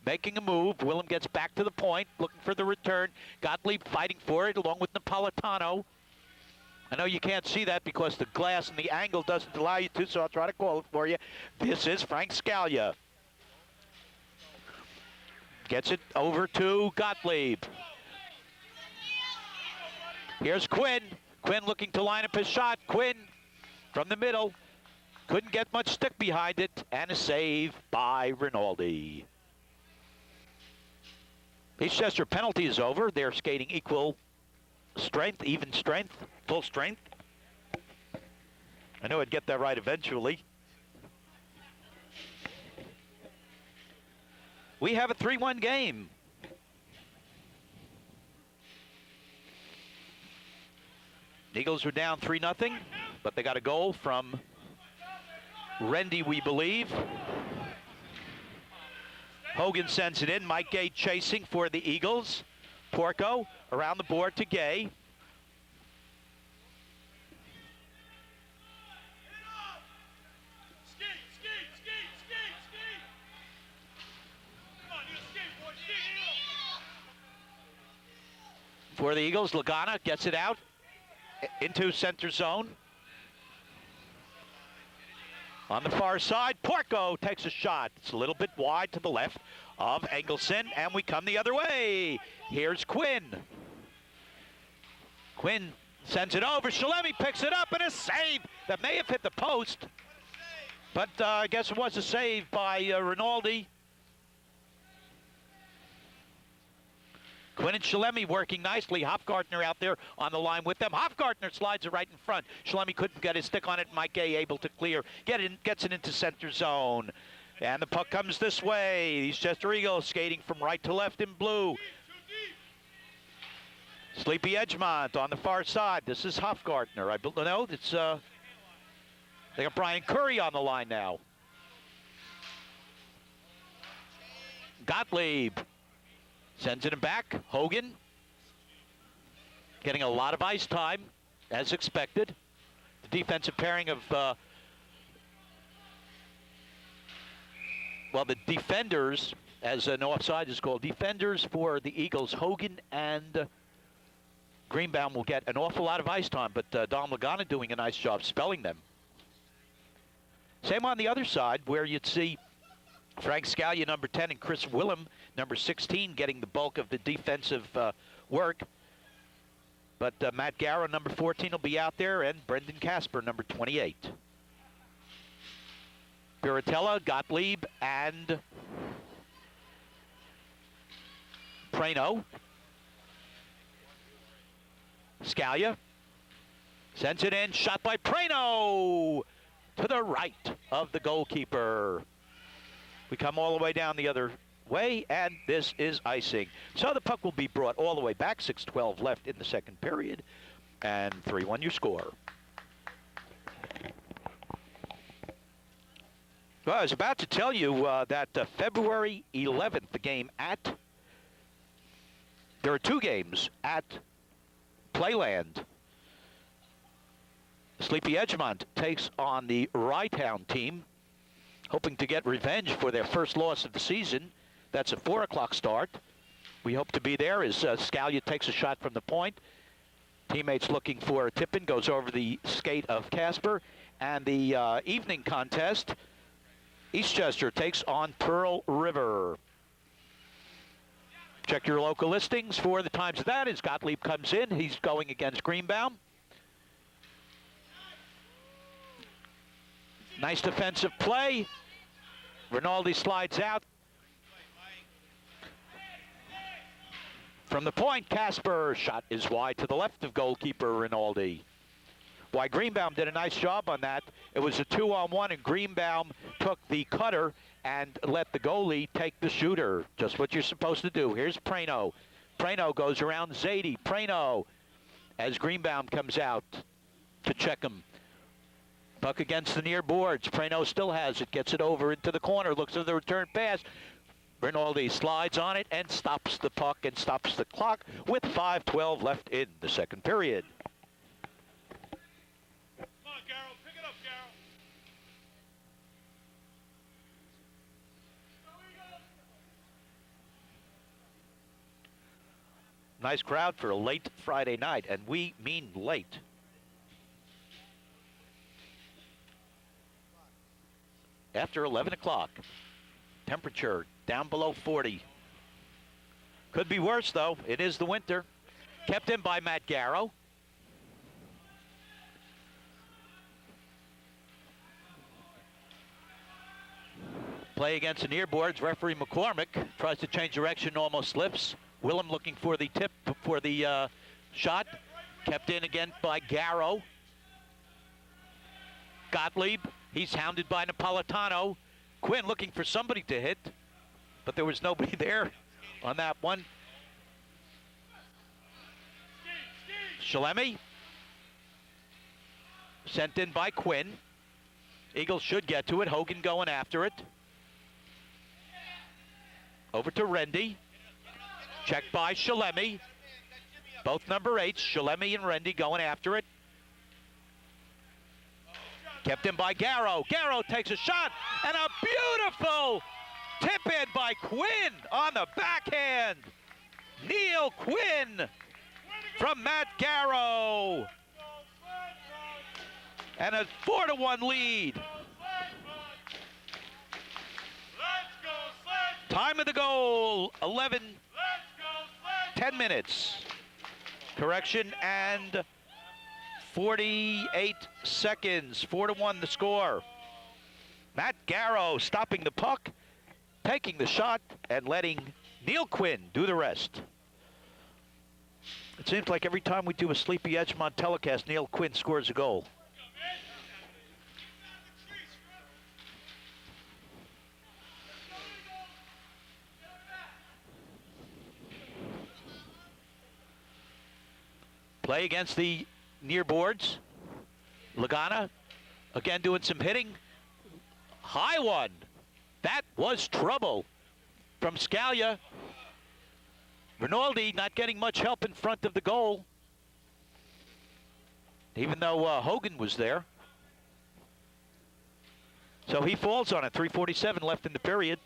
making a move. Willem gets back to the point, looking for the return. Gottlieb fighting for it along with Napolitano. I know you can't see that because the glass and the angle doesn't allow you to, so I'll try to call it for you. This is Frank Scalia. Gets it over to Gottlieb. Here's Quinn. Quinn looking to line up his shot. Quinn from the middle. Couldn't get much stick behind it. And a save by Rinaldi. Eastchester penalty is over. They're skating equal strength, even strength, full strength. I know I'd get that right eventually. We have a 3-1 game. Eagles are down 3-0, but they got a goal from Rendy, we believe. Hogan sends it in. Mike Gay chasing for the Eagles. Porco around the board to Gay. For the Eagles, Lagana gets it out into center zone. On the far side, Porco takes a shot. It's a little bit wide to the left of Engelson, and we come the other way. Here's Quinn. Quinn sends it over. Shalemi picks it up, and a save that may have hit the post. But I guess it was a save by Rinaldi. Quinn and Shalemi working nicely. Hofgartner out there on the line with them. Hofgartner slides it right in front. Shalemi couldn't get his stick on it. Mike Gay able to clear. Gets it into center zone. And the puck comes this way. Eastchester Eagles skating from right to left in blue. Sleepy Edgemont on the far side. This is Hofgartner. I don't know. It's they got Brian Curry on the line now. Gottlieb sends it back. Hogan getting a lot of ice time, as expected. The defensive pairing of, well, the defenders as an offside is called. Defenders for the Eagles, Hogan and Greenbaum will get an awful lot of ice time, but Dom Lagana doing a nice job spelling them. Same on the other side, where you'd see Frank Scalia, number 10, and Chris Willem, number 16, getting the bulk of the defensive work. But Matt Garrow, number 14, will be out there, and Brendan Casper, number 28. Piratella, Gottlieb, and Prano. Scalia sends it in, shot by Prano to the right of the goalkeeper. We come all the way down the other way, and this is icing. So the puck will be brought all the way back, 6:12 left in the second period, and 3-1 your score. Well, I was about to tell you that February 11th, the game there are two games at Playland. Sleepy Edgemont takes on the Rytown team, hoping to get revenge for their first loss of the season. That's a 4 o'clock start. We hope to be there as Scalia takes a shot from the point. Teammates looking for a tip-in, goes over the skate of Casper. And the evening contest, Eastchester takes on Pearl River. Check your local listings for the times of that as Gottlieb comes in. He's going against Greenbaum. Nice defensive play. Rinaldi slides out. From the point, Casper shot is wide to the left of goalkeeper Rinaldi. Why, Greenbaum did a nice job on that. It was a 2-on-1, and Greenbaum took the cutter and let the goalie take the shooter. Just what you're supposed to do. Here's Prano. Prano goes around Zadie. Prano, as Greenbaum comes out to check him. Puck against the near boards. Prano still has it. Gets it over into the corner. Looks for the return pass. Rinaldi slides on it and stops the puck and stops the clock with 5:12 left in the second period. Come on, Garrow. Pick it up, Garrow. Nice crowd for a late Friday night, and we mean late. After 11 o'clock. Temperature down below 40. Could be worse, though. It is the winter. Kept in by Matt Garrow. Play against the near boards. Referee McCormick tries to change direction, almost slips. Willem looking for the tip, for the shot. Kept in again by Garrow. Gottlieb, he's hounded by Napolitano. Quinn looking for somebody to hit, but there was nobody there on that one. Shalemi, sent in by Quinn. Eagles should get to it. Hogan going after it. Over to Rendy. Checked by Shalemi. Both number 8s, Shalemi and Rendy, going after it. Kept in by Garrow. Garrow takes a shot, and a beautiful tip-in by Quinn on the backhand. Neil Quinn from Matt Garrow. And a 4-1 lead. Time of the goal, 10 minutes. Correction, and 48 seconds. 4-1 the score. Matt Garrow stopping the puck, taking the shot, and letting Neil Quinn do the rest. It seems like every time we do a Sleepy Edgemont telecast, Neil Quinn scores a goal. Play against the near boards. Lagana again doing some hitting. High one. That was trouble from Scalia. Rinaldi not getting much help in front of the goal, even though Hogan was there. So he falls on it. 3:47 left in the period.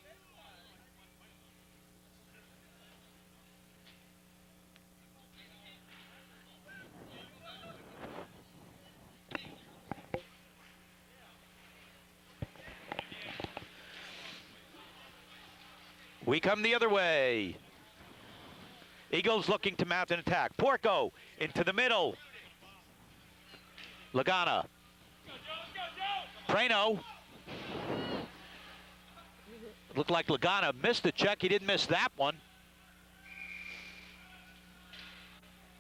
We come the other way. Eagles looking to mount an attack. Porco into the middle. Lagana. Prano. Looked like Lagana missed the check. He didn't miss that one.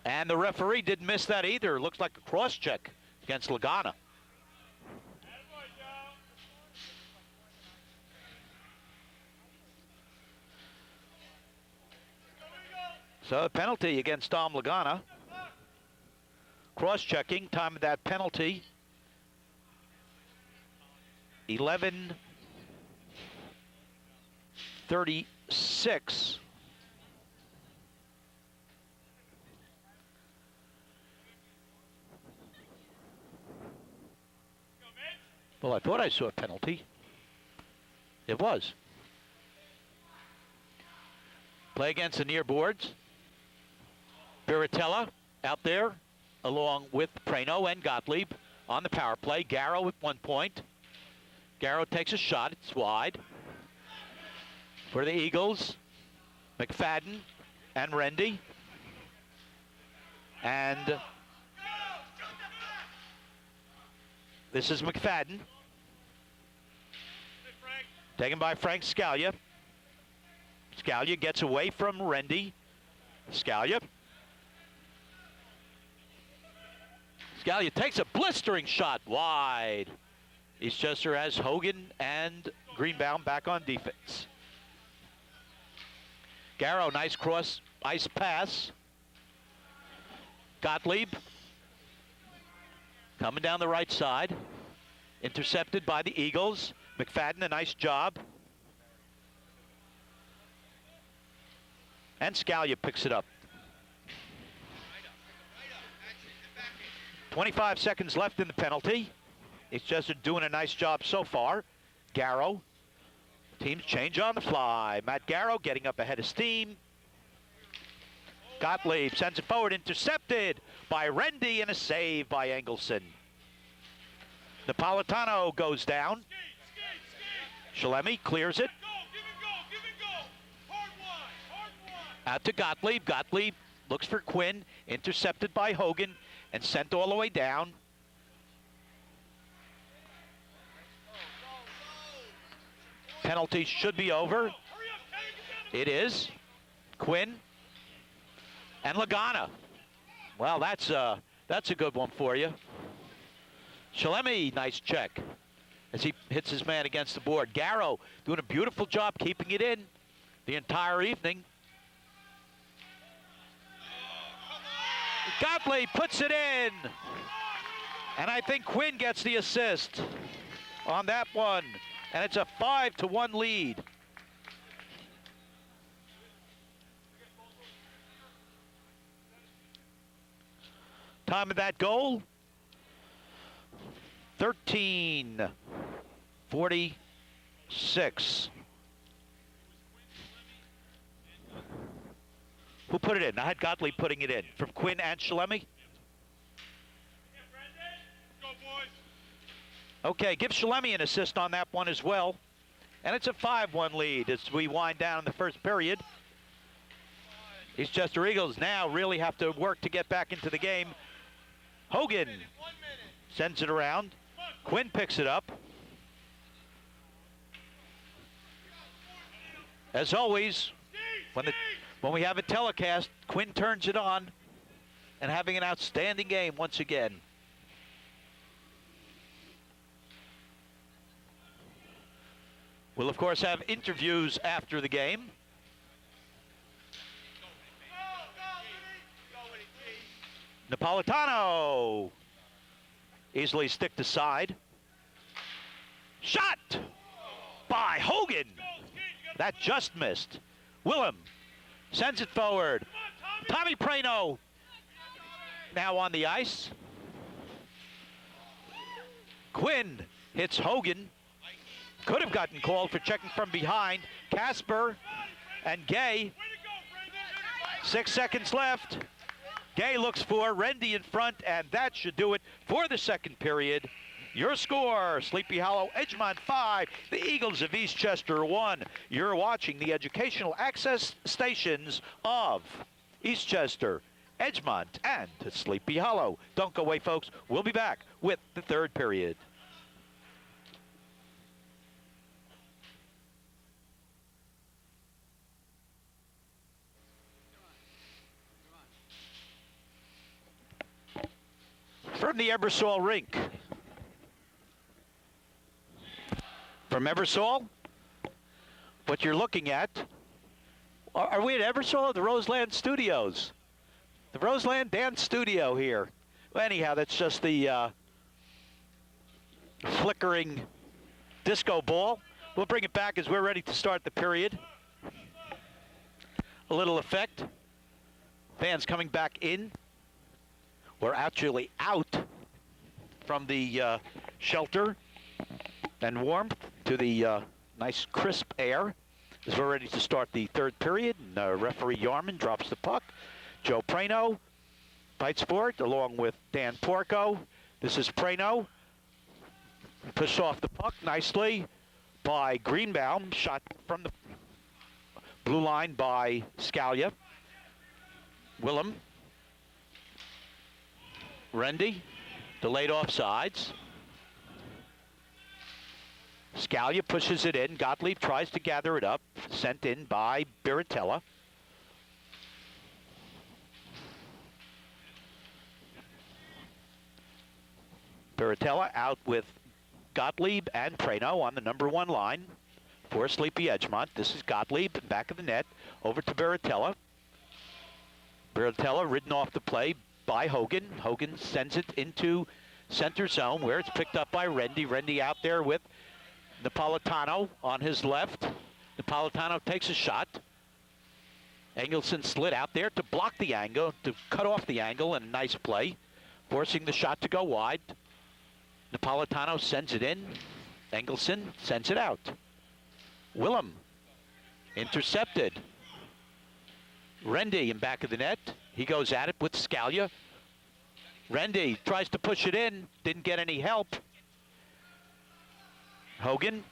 And the referee didn't miss that either. Looks like a cross check against Lagana. So a penalty against Dom Lagana. Cross-checking, time of that penalty. 11:36. Well, I thought I saw a penalty. It was. Play against the near boards. Biratella out there along with Prano and Gottlieb on the power play. Garrow at 1 point. Garrow takes a shot. It's wide. For the Eagles, McFadden and Rendy. And this is McFadden. Taken by Frank Scalia. Scalia gets away from Rendy. Scalia takes a blistering shot wide. Eastchester has Hogan and Greenbaum back on defense. Garrow, nice cross ice pass. Gottlieb coming down the right side. Intercepted by the Eagles. McFadden, a nice job. And Scalia picks it up. 25 seconds left in the penalty. It's just doing a nice job so far. Garrow. Teams change on the fly. Matt Garrow getting up ahead of steam. Gottlieb sends it forward, intercepted by Rendy, and a save by Engelson. Napolitano goes down. Shalemi clears it. Out to Gottlieb. Gottlieb looks for Quinn, intercepted by Hogan and sent all the way down. Penalty should be over. It is. Quinn and Lagana. Well, that's a good one for you. Shalemi, nice check as he hits his man against the board. Garrow doing a beautiful job keeping it in the entire evening. Gottlieb puts it in. And I think Quinn gets the assist on that one. And it's a 5-1 lead. Time of that goal, 13:46. Who put it in? I had Gottlieb putting it in. From Quinn and Shalemi? Okay, give Shalemi an assist on that one as well. And it's a 5-1 lead as we wind down in the first period. Eastchester Eagles now really have to work to get back into the game. Hogan sends it around. Quinn picks it up. As always, when we have a telecast, Quinn turns it on and having an outstanding game once again. We'll, of course, have interviews after the game. Napolitano easily sticked aside. Shot by Hogan. That just missed. Willem sends it forward. Tommy Prano now on the ice. Quinn hits Hogan. Could have gotten called for checking from behind. Casper and Gay. 6 seconds left. Gay looks for Rendy in front, and that should do it for the second period. Your score, Sleepy Hollow, Edgemont 5, the Eagles of Eastchester 1. You're watching the educational access stations of Eastchester, Edgemont, and Sleepy Hollow. Don't go away, folks. We'll be back with the third period. From the Ebersol rink. From Ebersol, what you're looking at, are we at Ebersol or the Roseland Studios? The Roseland Dance Studio here. Well, anyhow, that's just the flickering disco ball. We'll bring it back as we're ready to start the period. A little effect. Fans coming back in. We're actually out from the shelter and warmth to the nice crisp air as we're ready to start the third period. And, referee Yarman drops the puck. Joe Prano fights for it along with Dan Porco. This is Prano. Pushed off the puck nicely by Greenbaum. Shot from the blue line by Scalia. Willem. Rendy, delayed offsides. Scalia pushes it in. Gottlieb tries to gather it up. Sent in by Biratella. Biratella out with Gottlieb and Prano on the number 1 line for Sleepy Edgemont. This is Gottlieb, back of the net, over to Biratella. Biratella ridden off the play by Hogan. Hogan sends it into center zone where it's picked up by Rendy. Rendy out there with Napolitano on his left. Napolitano takes a shot. Engelson slid out there to block the angle, to cut off the angle, and a nice play, forcing the shot to go wide. Napolitano sends it in. Engelson sends it out. Willem intercepted. Rendy in back of the net. He goes at it with Scalia. Rendy tries to push it in. Didn't get any help. Hogan.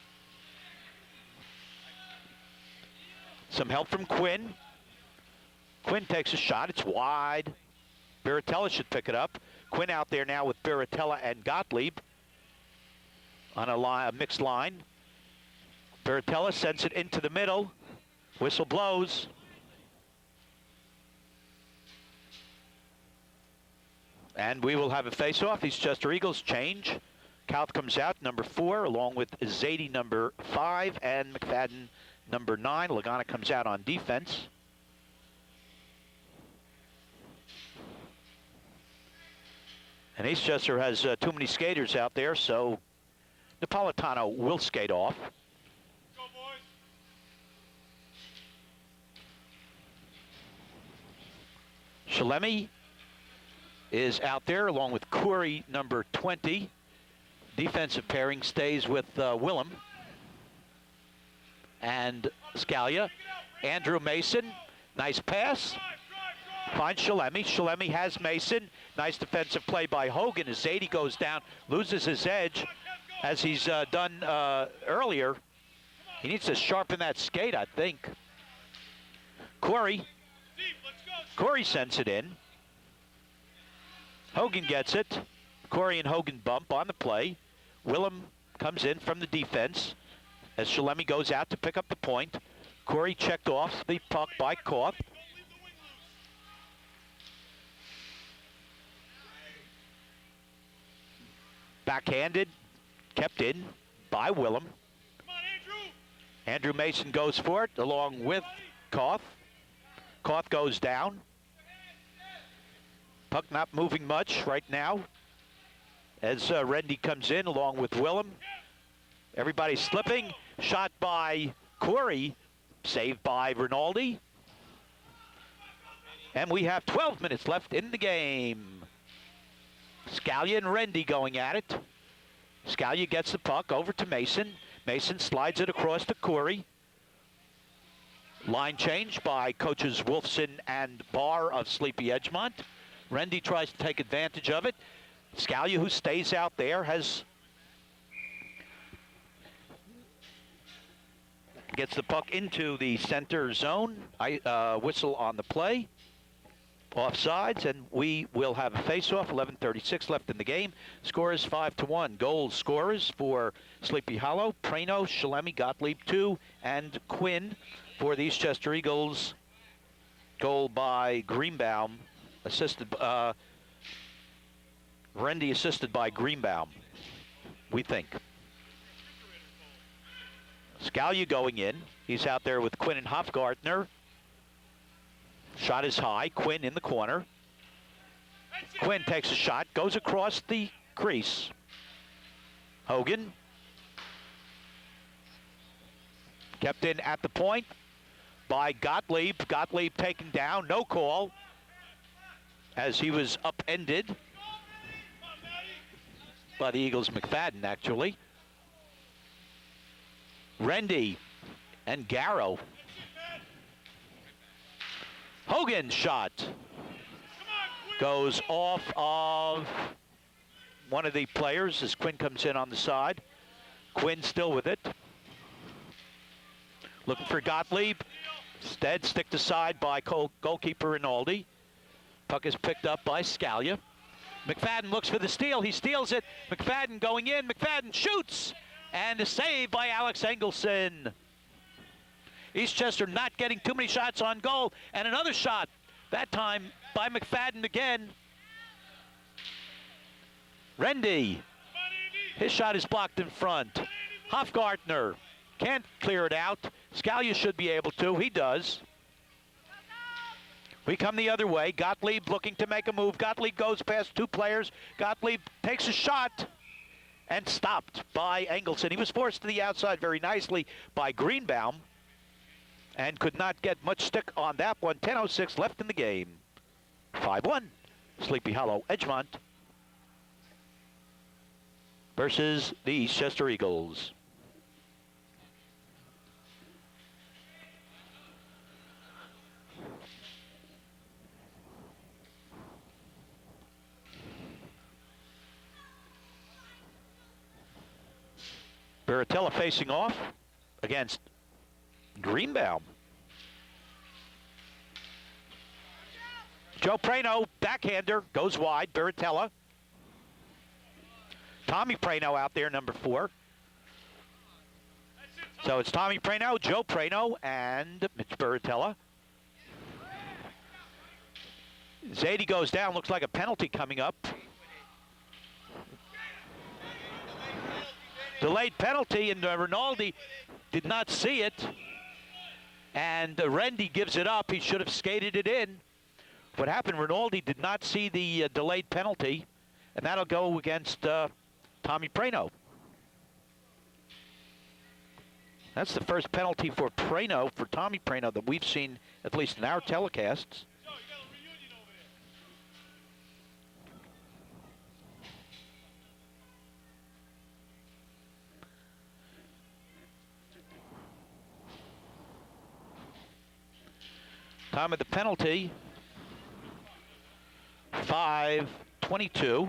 Some help from Quinn. Quinn takes a shot. It's wide. Biratella should pick it up. Quinn out there now with Biratella and Gottlieb on a mixed line. Biratella sends it into the middle. Whistle blows. And we will have a face-off. Eastchester Eagles change. Kauth comes out, number 4, along with Zadie, number 5, and McFadden, number 9. Lagana comes out on defense. And Eastchester has too many skaters out there, so Napolitano will skate off. Go, boys. Shalemi is out there along with Corey, number 20. Defensive pairing stays with Willem and Scalia. Andrew Mason, nice pass. Finds Shalemi. Shalemi has Mason. Nice defensive play by Hogan as Zadie goes down, loses his edge as he's done earlier. He needs to sharpen that skate, I think. Corey sends it in. Hogan gets it. Corey and Hogan bump on the play. Willem comes in from the defense as Shalemi goes out to pick up the point. Corey checked off the puck by Kauth. Backhanded, kept in by Willem. Come on, Andrew Mason goes for it along with Kauth. Kauth goes down. Puck not moving much right now as Rendy comes in along with Willem. Everybody's slipping. Shot by Corey, saved by Rinaldi. And we have 12 minutes left in the game. Scalia and Rendy going at it. Scalia gets the puck over to Mason. Mason slides it across to Corey. Line change by coaches Wolfson and Barr of Sleepy Edgemont. Rendy tries to take advantage of it. Scalia, who stays out there, has Gets the puck into the center zone. Whistle on the play. Offsides, and we will have a face-off. 11:36 left in the game. Score is 5-1. Goal scorers for Sleepy Hollow: Prano, Shalemi, Gottlieb, 2, and Quinn. For the Eastchester Eagles, goal by Greenbaum, assisted. Rendy assisted by Greenbaum, we think. Scalia going in. He's out there with Quinn and Hofgartner. Shot is high. Quinn in the corner. Quinn takes a shot, goes across the crease. Hogan. Kept in at the point by Gottlieb. Gottlieb taken down. No call as he was upended by the Eagles' McFadden, actually. Rendy and Garrow. Hogan's shot goes off of one of the players as Quinn comes in on the side. Quinn still with it. Looking for Gottlieb. Instead, sticked aside by goalkeeper Rinaldi. Puck is picked up by Scalia. McFadden looks for the steal. He steals it. McFadden going in. McFadden shoots. And a save by Alex Engelson. Eastchester not getting too many shots on goal. And another shot, that time by McFadden again. Rendy. His shot is blocked in front. Hofgartner can't clear it out. Scalia should be able to. He does. We come the other way. Gottlieb looking to make a move. Gottlieb goes past 2 players. Gottlieb takes a shot and stopped by Engelson. He was forced to the outside very nicely by Greenbaum and could not get much stick on that one. 10:06 left in the game. 5-1. Sleepy Hollow Edgemont versus the Eastchester Eagles. Baratella facing off against Greenbaum. Joe Prano, backhander, goes wide. Baratella. Tommy Prano out there, number 4. So it's Tommy Prano, Joe Prano, and Mitch Baratella. Zadie goes down. Looks like a penalty coming up. Delayed penalty, and Rinaldi did not see it. And Rendy gives it up. He should have skated it in. What happened, Rinaldi did not see the delayed penalty, and that'll go against Tommy Prano. That's the first penalty for Prano, for Tommy Prano, that we've seen, at least in our telecasts. Time of the penalty, 5:22.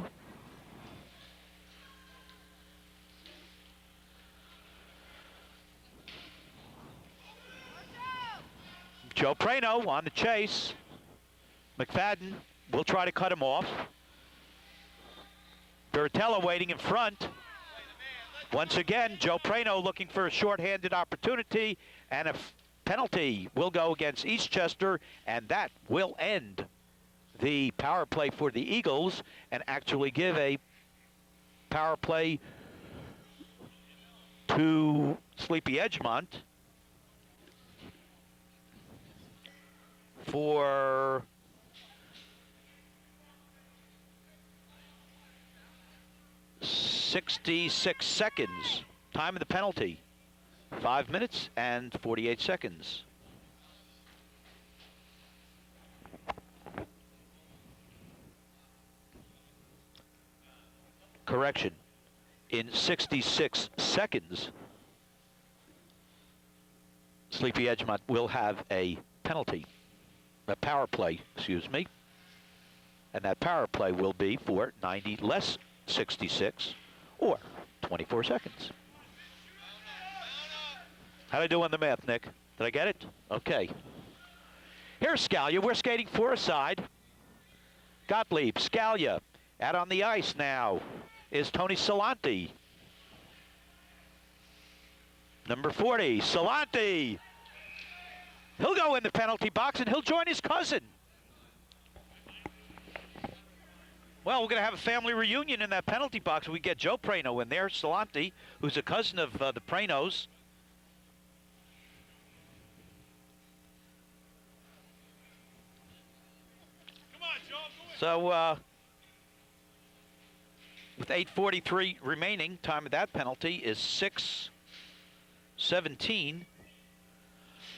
Joe Prano on the chase. McFadden will try to cut him off. Baratella waiting in front. Once again, Joe Prano looking for a shorthanded opportunity, and a penalty will go against Eastchester, and that will end the power play for the Eagles and actually give a power play to Sleepy Edgemont for .66 seconds. Time of the penalty, 5 minutes and 48 seconds. Correction, in 66 seconds, Sleepy Edgemont will have a penalty, a power play, excuse me, and that power play will be for 90 less 66 or 24 seconds. How'd I do on the math, Nick? Did I get it? Okay. Here's Scalia. We're skating 4 aside. Gottlieb, Scalia. Out on the ice now is Tony Salanti. Number 40, Salanti. He'll go in the penalty box, and he'll join his cousin. Well, we're going to have a family reunion in that penalty box. We get Joe Prano in there, Salanti, who's a cousin of the Pranos. Come on, Joe. So, with 8:43 remaining, time of that penalty is 6:17.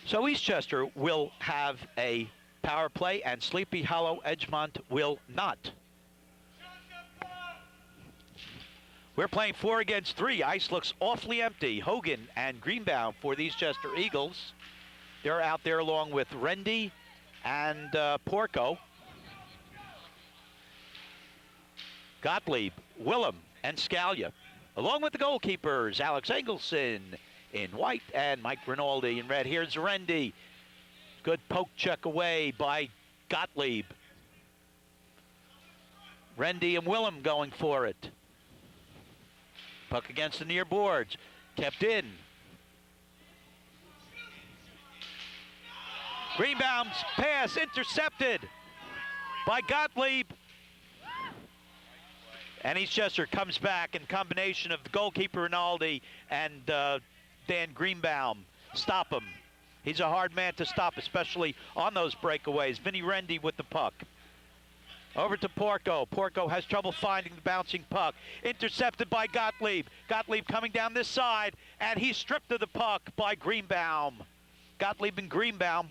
So Eastchester will have a power play, and Sleepy Hollow Edgemont will not. We're playing 4 against 3. Ice looks awfully empty. Hogan and Greenbaum for the Eastchester Eagles. They're out there along with Rendy and Porco. Gottlieb, Willem, and Scalia, along with the goalkeepers, Alex Engelson in white and Mike Rinaldi in red. Here's Rendy. Good poke check away by Gottlieb. Rendy and Willem going for it. Puck against the near boards. Kept in. Greenbaum's pass intercepted by Gottlieb. And Eastchester comes back in combination of the goalkeeper Rinaldi and Dan Greenbaum. Stop him. He's a hard man to stop, especially on those breakaways. Vinny Rendy with the puck. Over to Porco. Porco has trouble finding the bouncing puck. Intercepted by Gottlieb. Gottlieb coming down this side, and he's stripped of the puck by Greenbaum. Gottlieb and Greenbaum,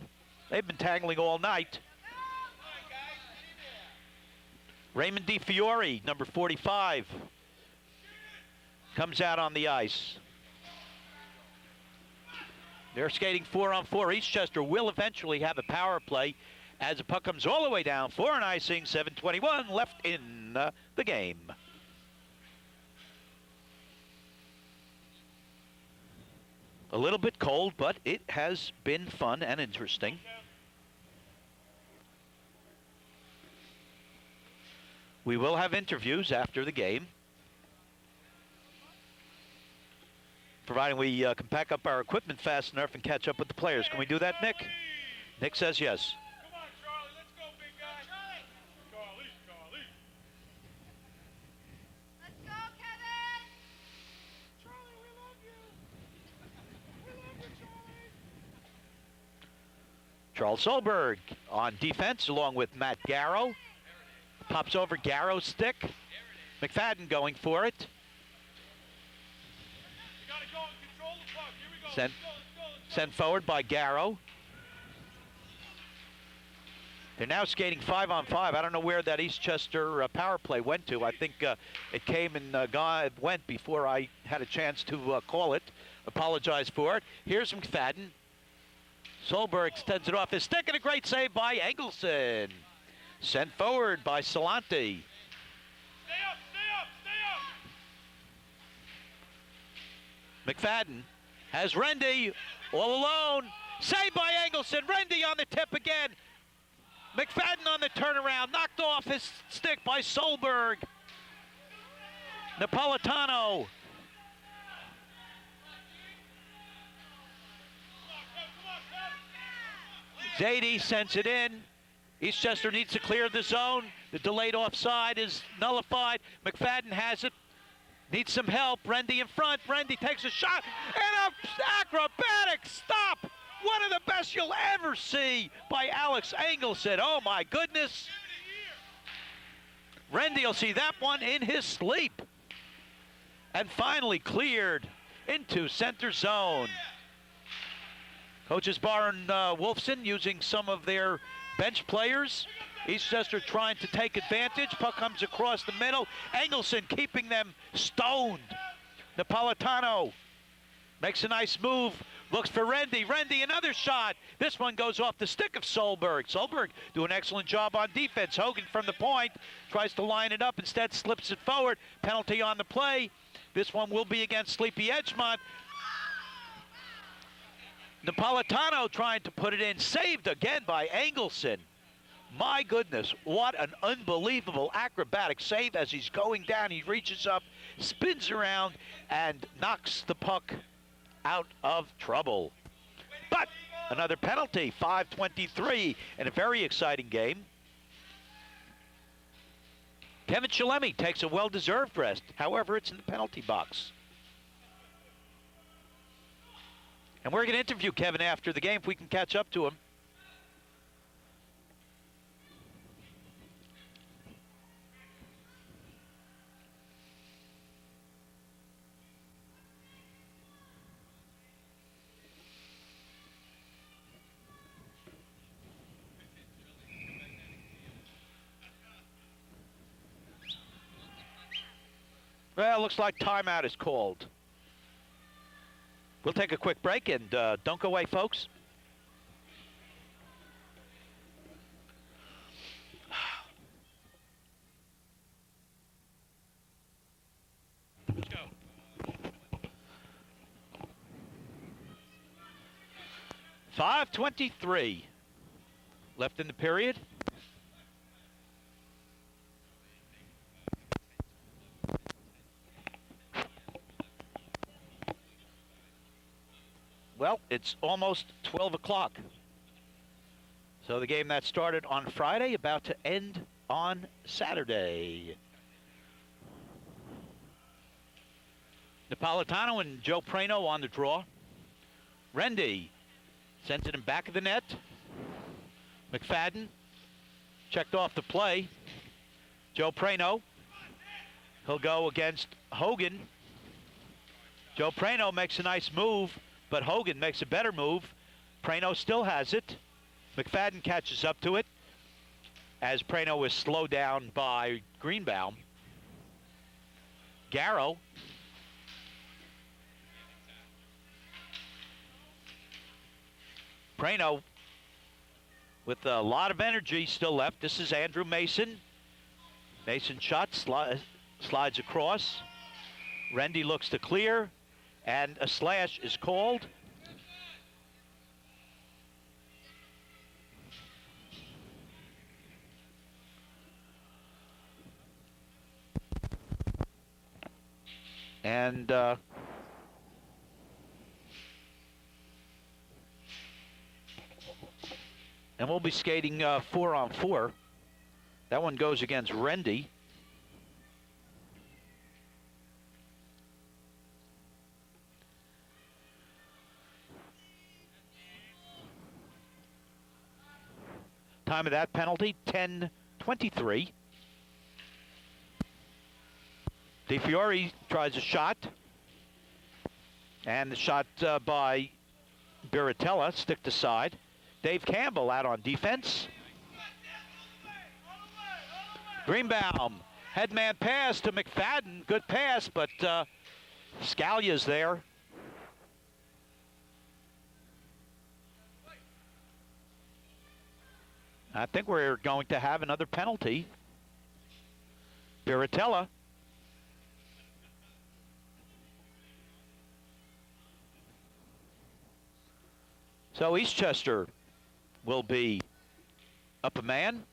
they've been tangling all night. Raymond DiFiore, number 45, comes out on the ice. They're skating 4-on-4. Eastchester will eventually have a power play as the puck comes all the way down for an icing. 7:21 left in the game. A little bit cold, but it has been fun and interesting. We will have interviews after the game, providing we can pack up our equipment fast enough and catch up with the players. Can we do that, Nick? Nick says yes. Come on, Charlie. Let's go, big guy. Charlie. Let's go, Kevin! Charlie, we love you. We love you, Charlie. Charles Solberg on defense along with Matt Garrow. Pops over Garrow's stick. McFadden going for it. We gotta go and control the puck. Here we go. Sent, Let's go. sent forward by Garrow. They're now skating 5-on-5. I don't know where that Eastchester power play went to. I think it came and went before I had a chance to call it. Apologize for it. Here's McFadden. Solberg extends it off his stick, and a great save by Engelson. Sent forward by Salanti. Stay up. McFadden has Rendy all alone. Saved by Engelson. Rendy on the tip again. McFadden on the turnaround. Knocked off his stick by Solberg. Napolitano. Zadie sends it in. Eastchester needs to clear the zone. The delayed offside is nullified. McFadden has it. Needs some help. Rendy in front. Rendy takes a shot. And an acrobatic stop. One of the best you'll ever see by Alex Engelson. Oh, my goodness. Rendy will see that one in his sleep. And finally cleared into center zone. Coaches Barr and Wolfson using some of their bench players. Eastchester trying to take advantage. Puck comes across the middle. Engelson keeping them stoned. Napolitano makes a nice move. Looks for Rendy. Rendy, another shot. This one goes off the stick of Solberg. Solberg do an excellent job on defense. Hogan from the point tries to line it up. Instead slips it forward. Penalty on the play. This one will be against Sleepy Edgemont. Napolitano trying to put it in. Saved again by Engelson. My goodness, what an unbelievable acrobatic save as he's going down. He reaches up, spins around, and knocks the puck out of trouble. But another penalty, 5:23, in a very exciting game. Kevin Chalemi takes a well-deserved rest. However, it's in the penalty box. And we're going to interview Kevin after the game if we can catch up to him. Well, looks like timeout is called. We'll take a quick break, and don't go away, folks. Let's go. 5:23 left in the period. Well, it's almost 12 o'clock. So the game that started on Friday about to end on Saturday. Napolitano and Joe Prano on the draw. Rendy sends it in back of the net. McFadden checked off the play. Joe Prano. He'll go against Hogan. Joe Prano makes a nice move, but Hogan makes a better move. Prano still has it. McFadden catches up to it as Prano is slowed down by Greenbaum. Garrow. Prano with a lot of energy still left. This is Andrew Mason. Mason shot, slides across. Rendy looks to clear, and a slash is called. And we'll be skating 4-on-4. That one goes against Rendy. Time of that penalty, 10:23. DeFiore tries a shot. And the shot by Biratella, stick to side. Dave Campbell out on defense. Greenbaum, headman pass to McFadden. Good pass, but Scalia's there. I think we're going to have another penalty. Biratella. So Eastchester will be up a man.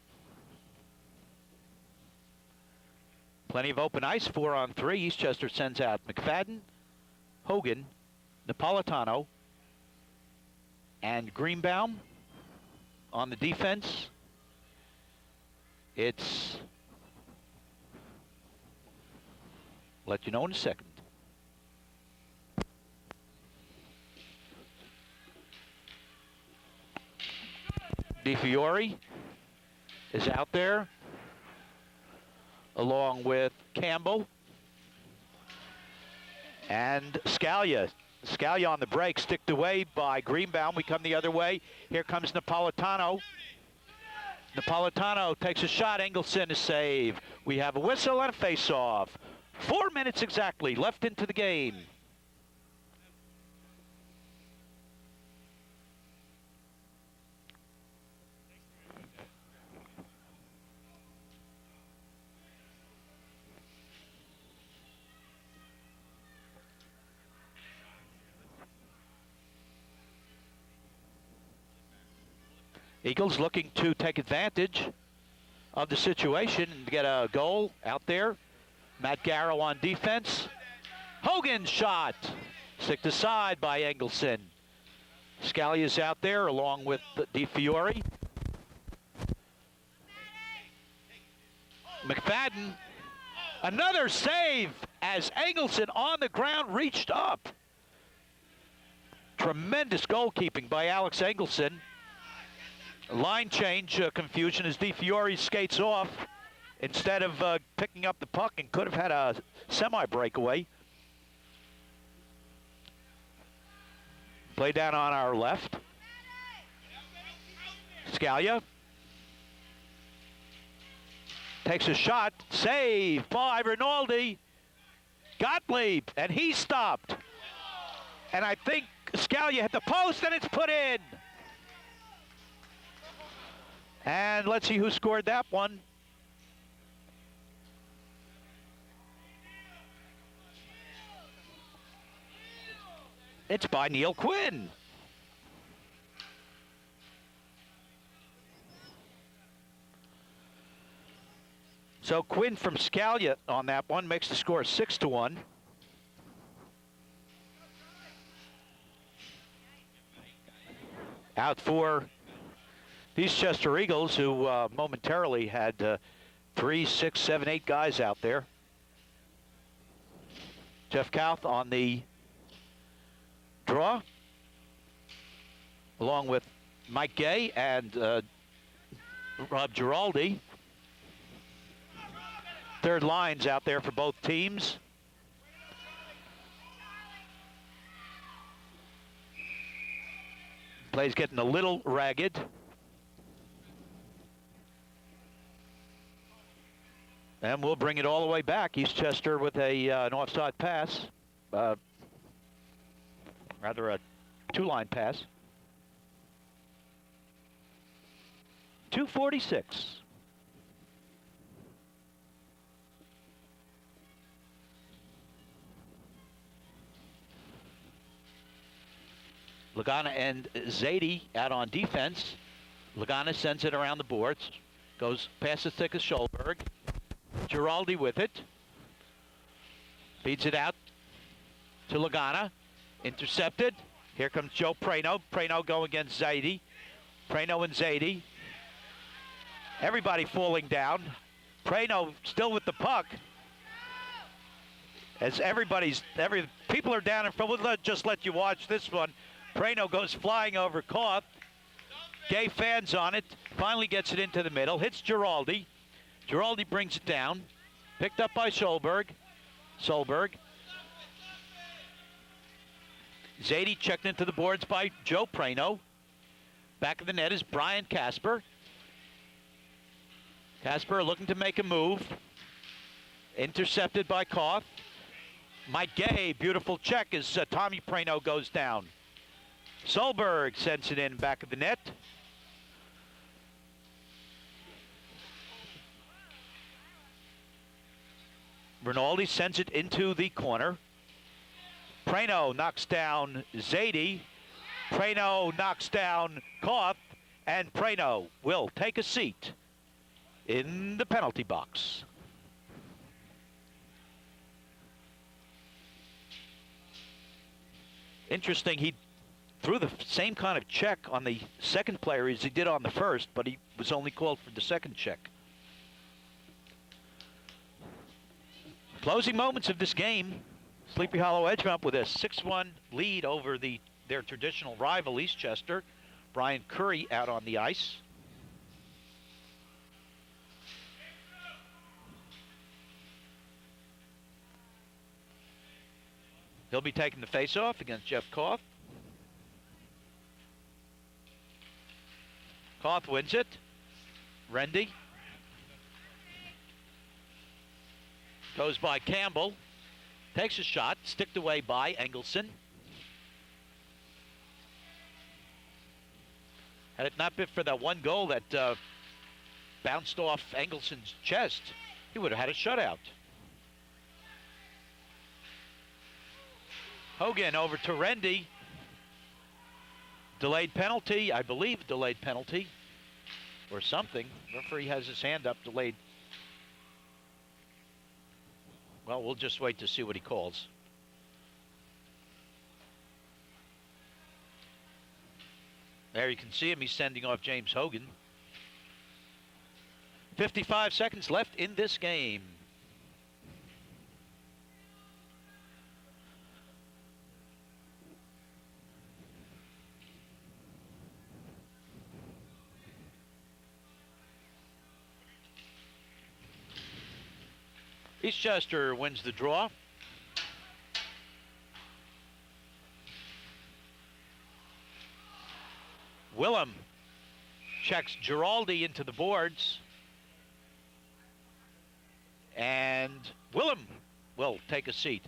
Plenty of open ice, 4-on-3. Eastchester sends out McFadden, Hogan, Napolitano, and Greenbaum on the defense. It's, let you know in a second. DeFiore is out there along with Campbell and Scalia. Scalia on the break, sticked away by Greenbaum. We come the other way. Here comes Napolitano. Napolitano takes a shot. Engelson is saved. We have a whistle and a face-off. 4 minutes exactly left into the game. Eagles looking to take advantage of the situation and get a goal out there. Matt Garrow on defense. Hogan's shot. Sticked aside by Engelson. Scalia's out there along with DiFiore. McFadden. Another save as Engelson on the ground reached up. Tremendous goalkeeping by Alex Engelson. Line change confusion as DiFiore skates off instead of picking up the puck and could have had a semi-breakaway. Play down on our left. Scalia takes a shot. Save by Rinaldi. Gottlieb, and he stopped. And I think Scalia hit the post, and it's put in. And let's see who scored that one. It's by Neil Quinn. So Quinn from Scalia on that one makes the score 6-1. Out for the Eastchester Eagles, who momentarily had 3, 6, 7, 8 guys out there. Jeff Kauth on the draw, along with Mike Gay and Rob Giraldi. Third lines out there for both teams. Play's getting a little ragged. And we'll bring it all the way back. Eastchester with an offside pass. Rather a two-line pass. 2:46. Lagana and Zadie out on defense. Lagana sends it around the boards. Goes past the thick of Schulberg. Giraldi with it. Feeds it out to Lagana. Intercepted. Here comes Joe Prano. Prano going against Zadie. Prano and Zadie. Everybody falling down. Prano still with the puck. As people are down in front. We'll just let you watch this one. Prano goes flying over Kauth. Gay fans on it. Finally gets it into the middle. Hits Giraldi. Giraldi brings it down. Picked up by Solberg. Zadie checked into the boards by Joe Prano. Back of the net is Brian Casper. Casper looking to make a move. Intercepted by Kauth. Mike Gay, beautiful check as Tommy Prano goes down. Solberg sends it in back of the net. Rinaldi sends it into the corner. Prano knocks down Zadie. Prano knocks down Kauth. And Prano will take a seat in the penalty box. Interesting, he threw the same kind of check on the second player as he did on the first, but he was only called for the second check. Closing moments of this game. Sleepy Hollow Edgemont with a 6-1 lead over their traditional rival, Eastchester. Brian Curry out on the ice. He'll be taking the face-off against Jeff Kauth. Kauth wins it. Rendy. Goes by Campbell. Takes a shot. Sticked away by Engelson. Had it not been for that one goal that bounced off Engelson's chest, he would have had a shutout. Hogan over to Rendy. Delayed penalty, I believe delayed penalty. or something. Referee has his hand up, delayed. Well, we'll just wait to see what he calls. There you can see him. He's sending off James Hogan. 55 seconds left in this game. Eastchester wins the draw. Willem checks Giraldi into the boards. And Willem will take a seat.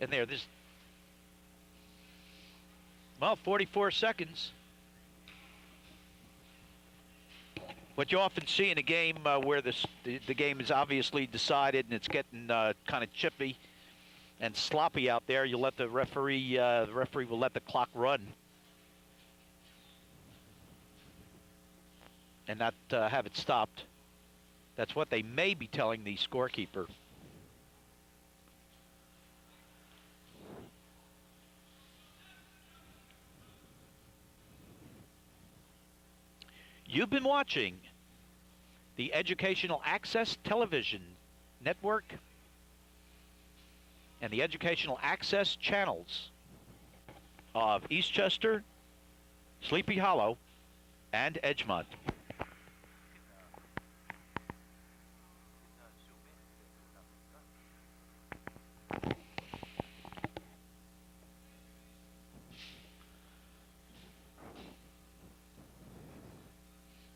And there, this, well, 44 seconds. What you often see in a game where the game is obviously decided and it's getting kind of chippy and sloppy out there, you let the referee will let the clock run and not have it stopped. That's what they may be telling the scorekeeper. You've been watching the Educational Access Television Network and the Educational Access channels of Eastchester, Sleepy Hollow, and Edgemont.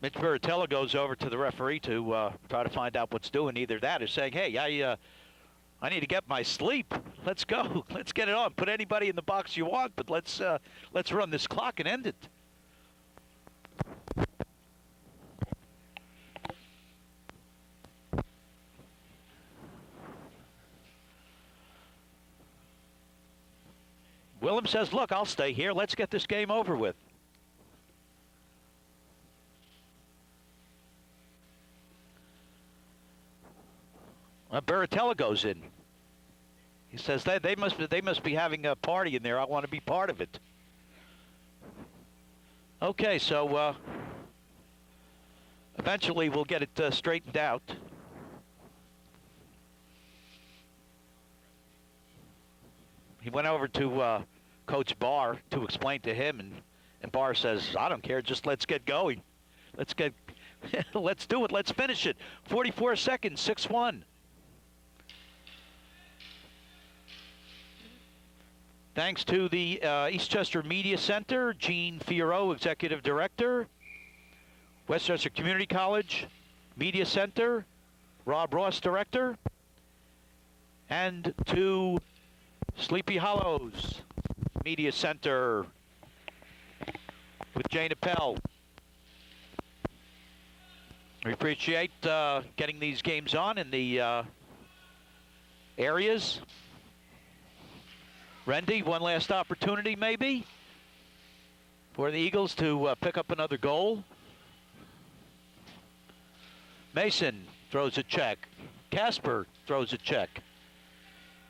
Mitch Barratello goes over to the referee to try to find out what's doing. Either that or saying, hey, I need to get my sleep. Let's go. Let's get it on. Put anybody in the box you want, but let's run this clock and end it. Willem says, look, I'll stay here. Let's get this game over with. Barratello goes in. He says they must be having a party in there. I want to be part of it. Okay, so eventually we'll get it straightened out. He went over to Coach Barr to explain to him, and Barr says, I don't care, just let's get going. Let's do it. Let's finish it. 44 seconds, 6-1. Thanks to the Eastchester Media Center, Gene Fierro, Executive Director, Westchester Community College Media Center, Rob Ross, Director, and to Sleepy Hollows Media Center with Jane Appel. We appreciate getting these games on in the areas. Rendy, one last opportunity maybe for the Eagles to pick up another goal. Mason throws a check. Casper throws a check.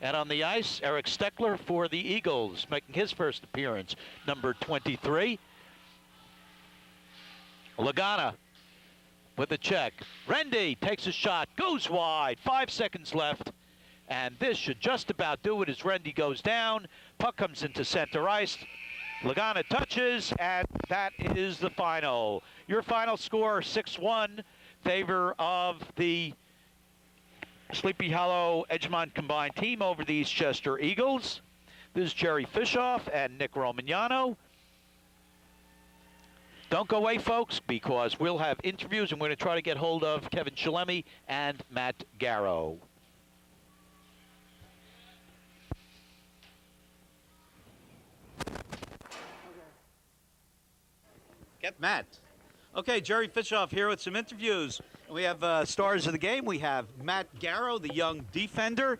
And on the ice, Eric Steckler for the Eagles, making his first appearance, number 23. Lagana with a check. Rendy takes a shot, goes wide, 5 seconds left. And this should just about do it as Rendy goes down. Puck comes into center ice. Lagana touches, and that is the final. Your final score, 6-1, favor of the Sleepy Hollow Edgemont combined team over the Eastchester Eagles. This is Jerry Fishoff and Nick Romagnano. Don't go away, folks, because we'll have interviews, and we're going to try to get hold of Kevin Chalemi and Matt Garrow. Get Matt. Okay, Jerry Fishoff here with some interviews. We have stars of the game. We have Matt Garrow, the young defender,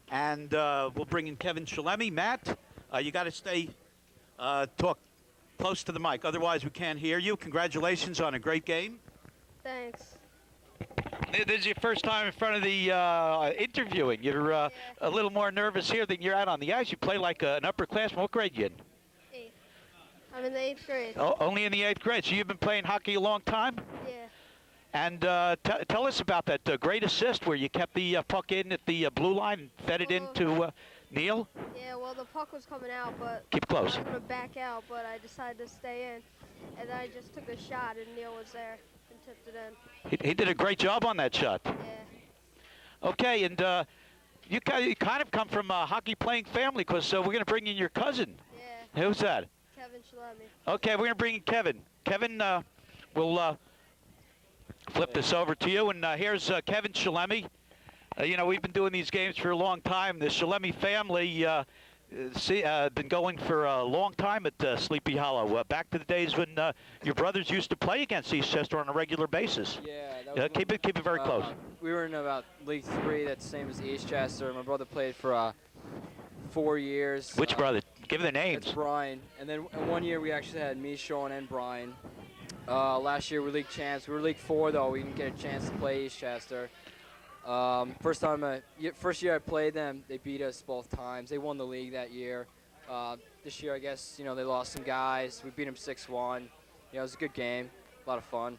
and we'll bring in Kevin Chalemi. Matt, you got to stay, talk close to the mic, otherwise we can't hear you. Congratulations on a great game. Thanks. This is your first time in front of the interviewing. You're a little more nervous here than you're out on the ice. You play like an upperclassman. What grade you in? 8th. I'm in the 8th grade. Oh, only in the 8th grade. So you've been playing hockey a long time? Yeah. And tell us about that great assist where you kept the puck in at the blue line and fed it into Neil. Yeah, well, the puck was coming out, but Keep it close. I was going to back out, but I decided to stay in. And then I just took a shot, and Neil was there and tipped it in. He did a great job on that shot. Yeah. Okay, and you kind of come from a hockey-playing family because we're going to bring in your cousin. Yeah. Who's that? Kevin Shalemi. Okay, we're going to bring in Kevin. Kevin, we'll flip this over to you. And here's Kevin Shalemi. You know, we've been doing these games for a long time. The Shalemi family been going for a long time at Sleepy Hollow. Back to the days when your brothers used to play against Eastchester on a regular basis. Yeah, that was Keep it very close. We were in about League 3, that's the same as Eastchester. My brother played for 4 years. Which brother? Give the names. It's Brian. And then one year we actually had me, Sean, and Brian. Last year we were League champs. We were League 4 though. We didn't get a chance to play Eastchester. First year I played them, they beat us both times. They won the league that year. This year, I guess, you know, they lost some guys. We beat them 6-1. It was a good game, a lot of fun.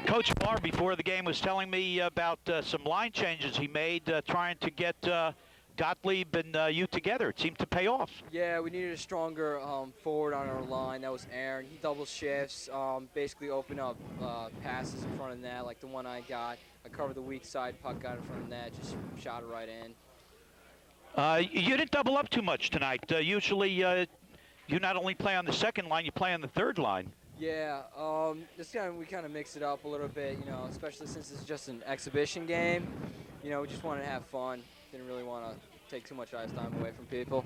Coach Barr, before the game, was telling me about some line changes he made trying to get Gottlieb and you together. It seemed to pay off. Yeah, we needed a stronger forward on our line. That was Aaron. He double shifts, basically opened up passes in front of net, like the one I got. I covered the weak side, puck got in front of net, just shot it right in. You didn't double up too much tonight. Usually, you not only play on the second line, you play on the third line. Yeah, this time we kind of mix it up a little bit, you know, especially since it's just an exhibition game. You know, we just wanted to have fun. Didn't really want to take too much ice time away from people.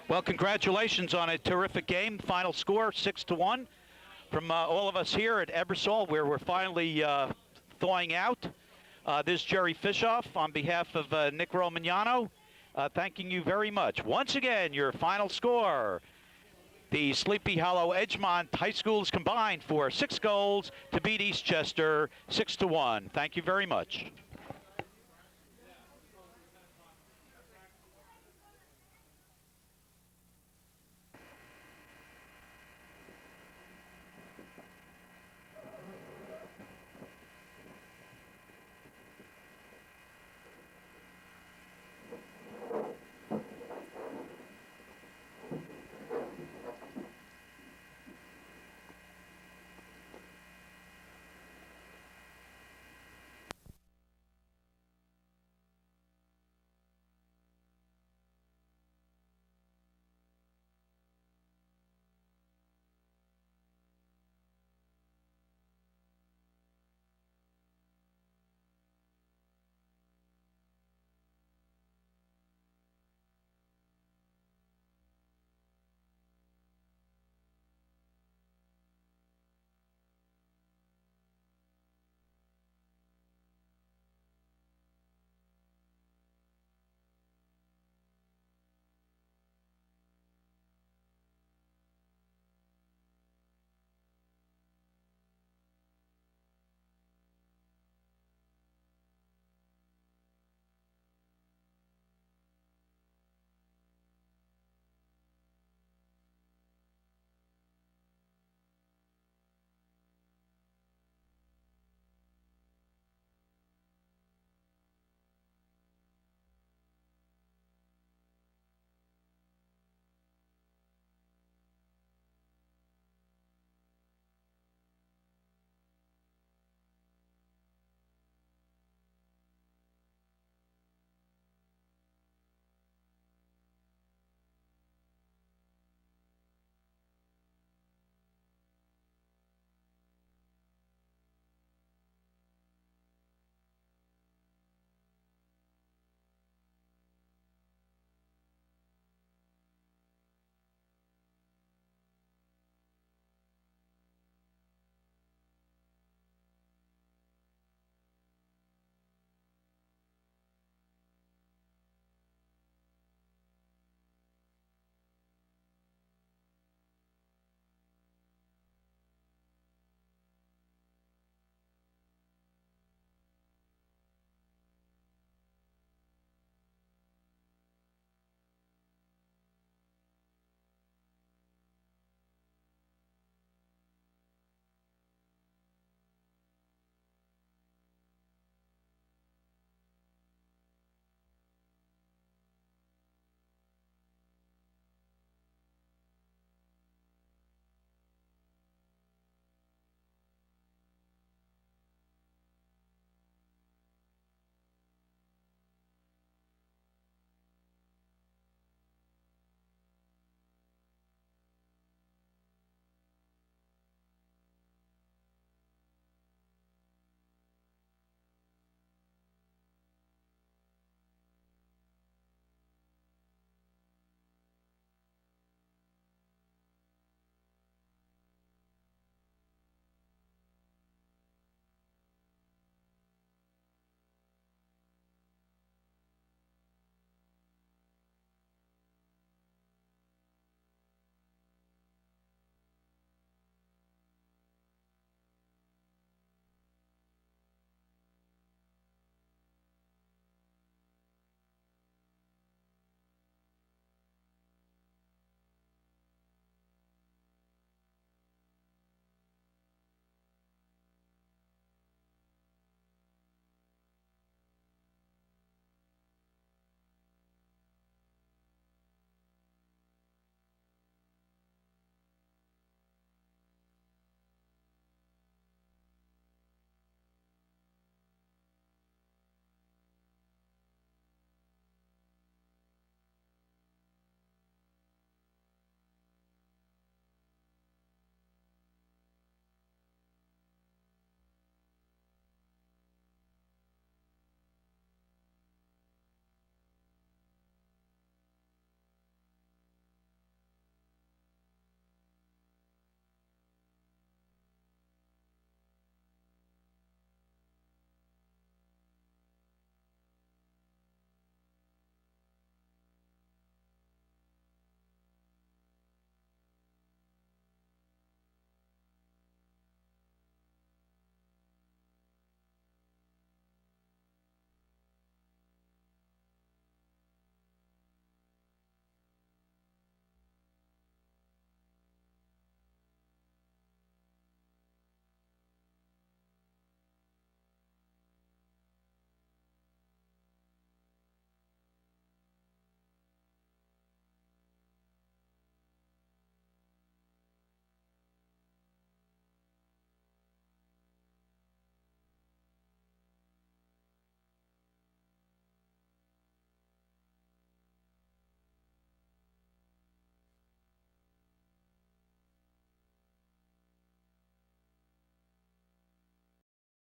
Well, congratulations on a terrific game. Final score, 6-1. From all of us here at Ebersol, where we're finally thawing out. This is Jerry Fishoff on behalf of Nick Romagnano, thanking you very much. Once again, your final score. The Sleepy Hollow Edgemont High Schools combined for 6 goals to beat Eastchester 6-1. Thank you very much.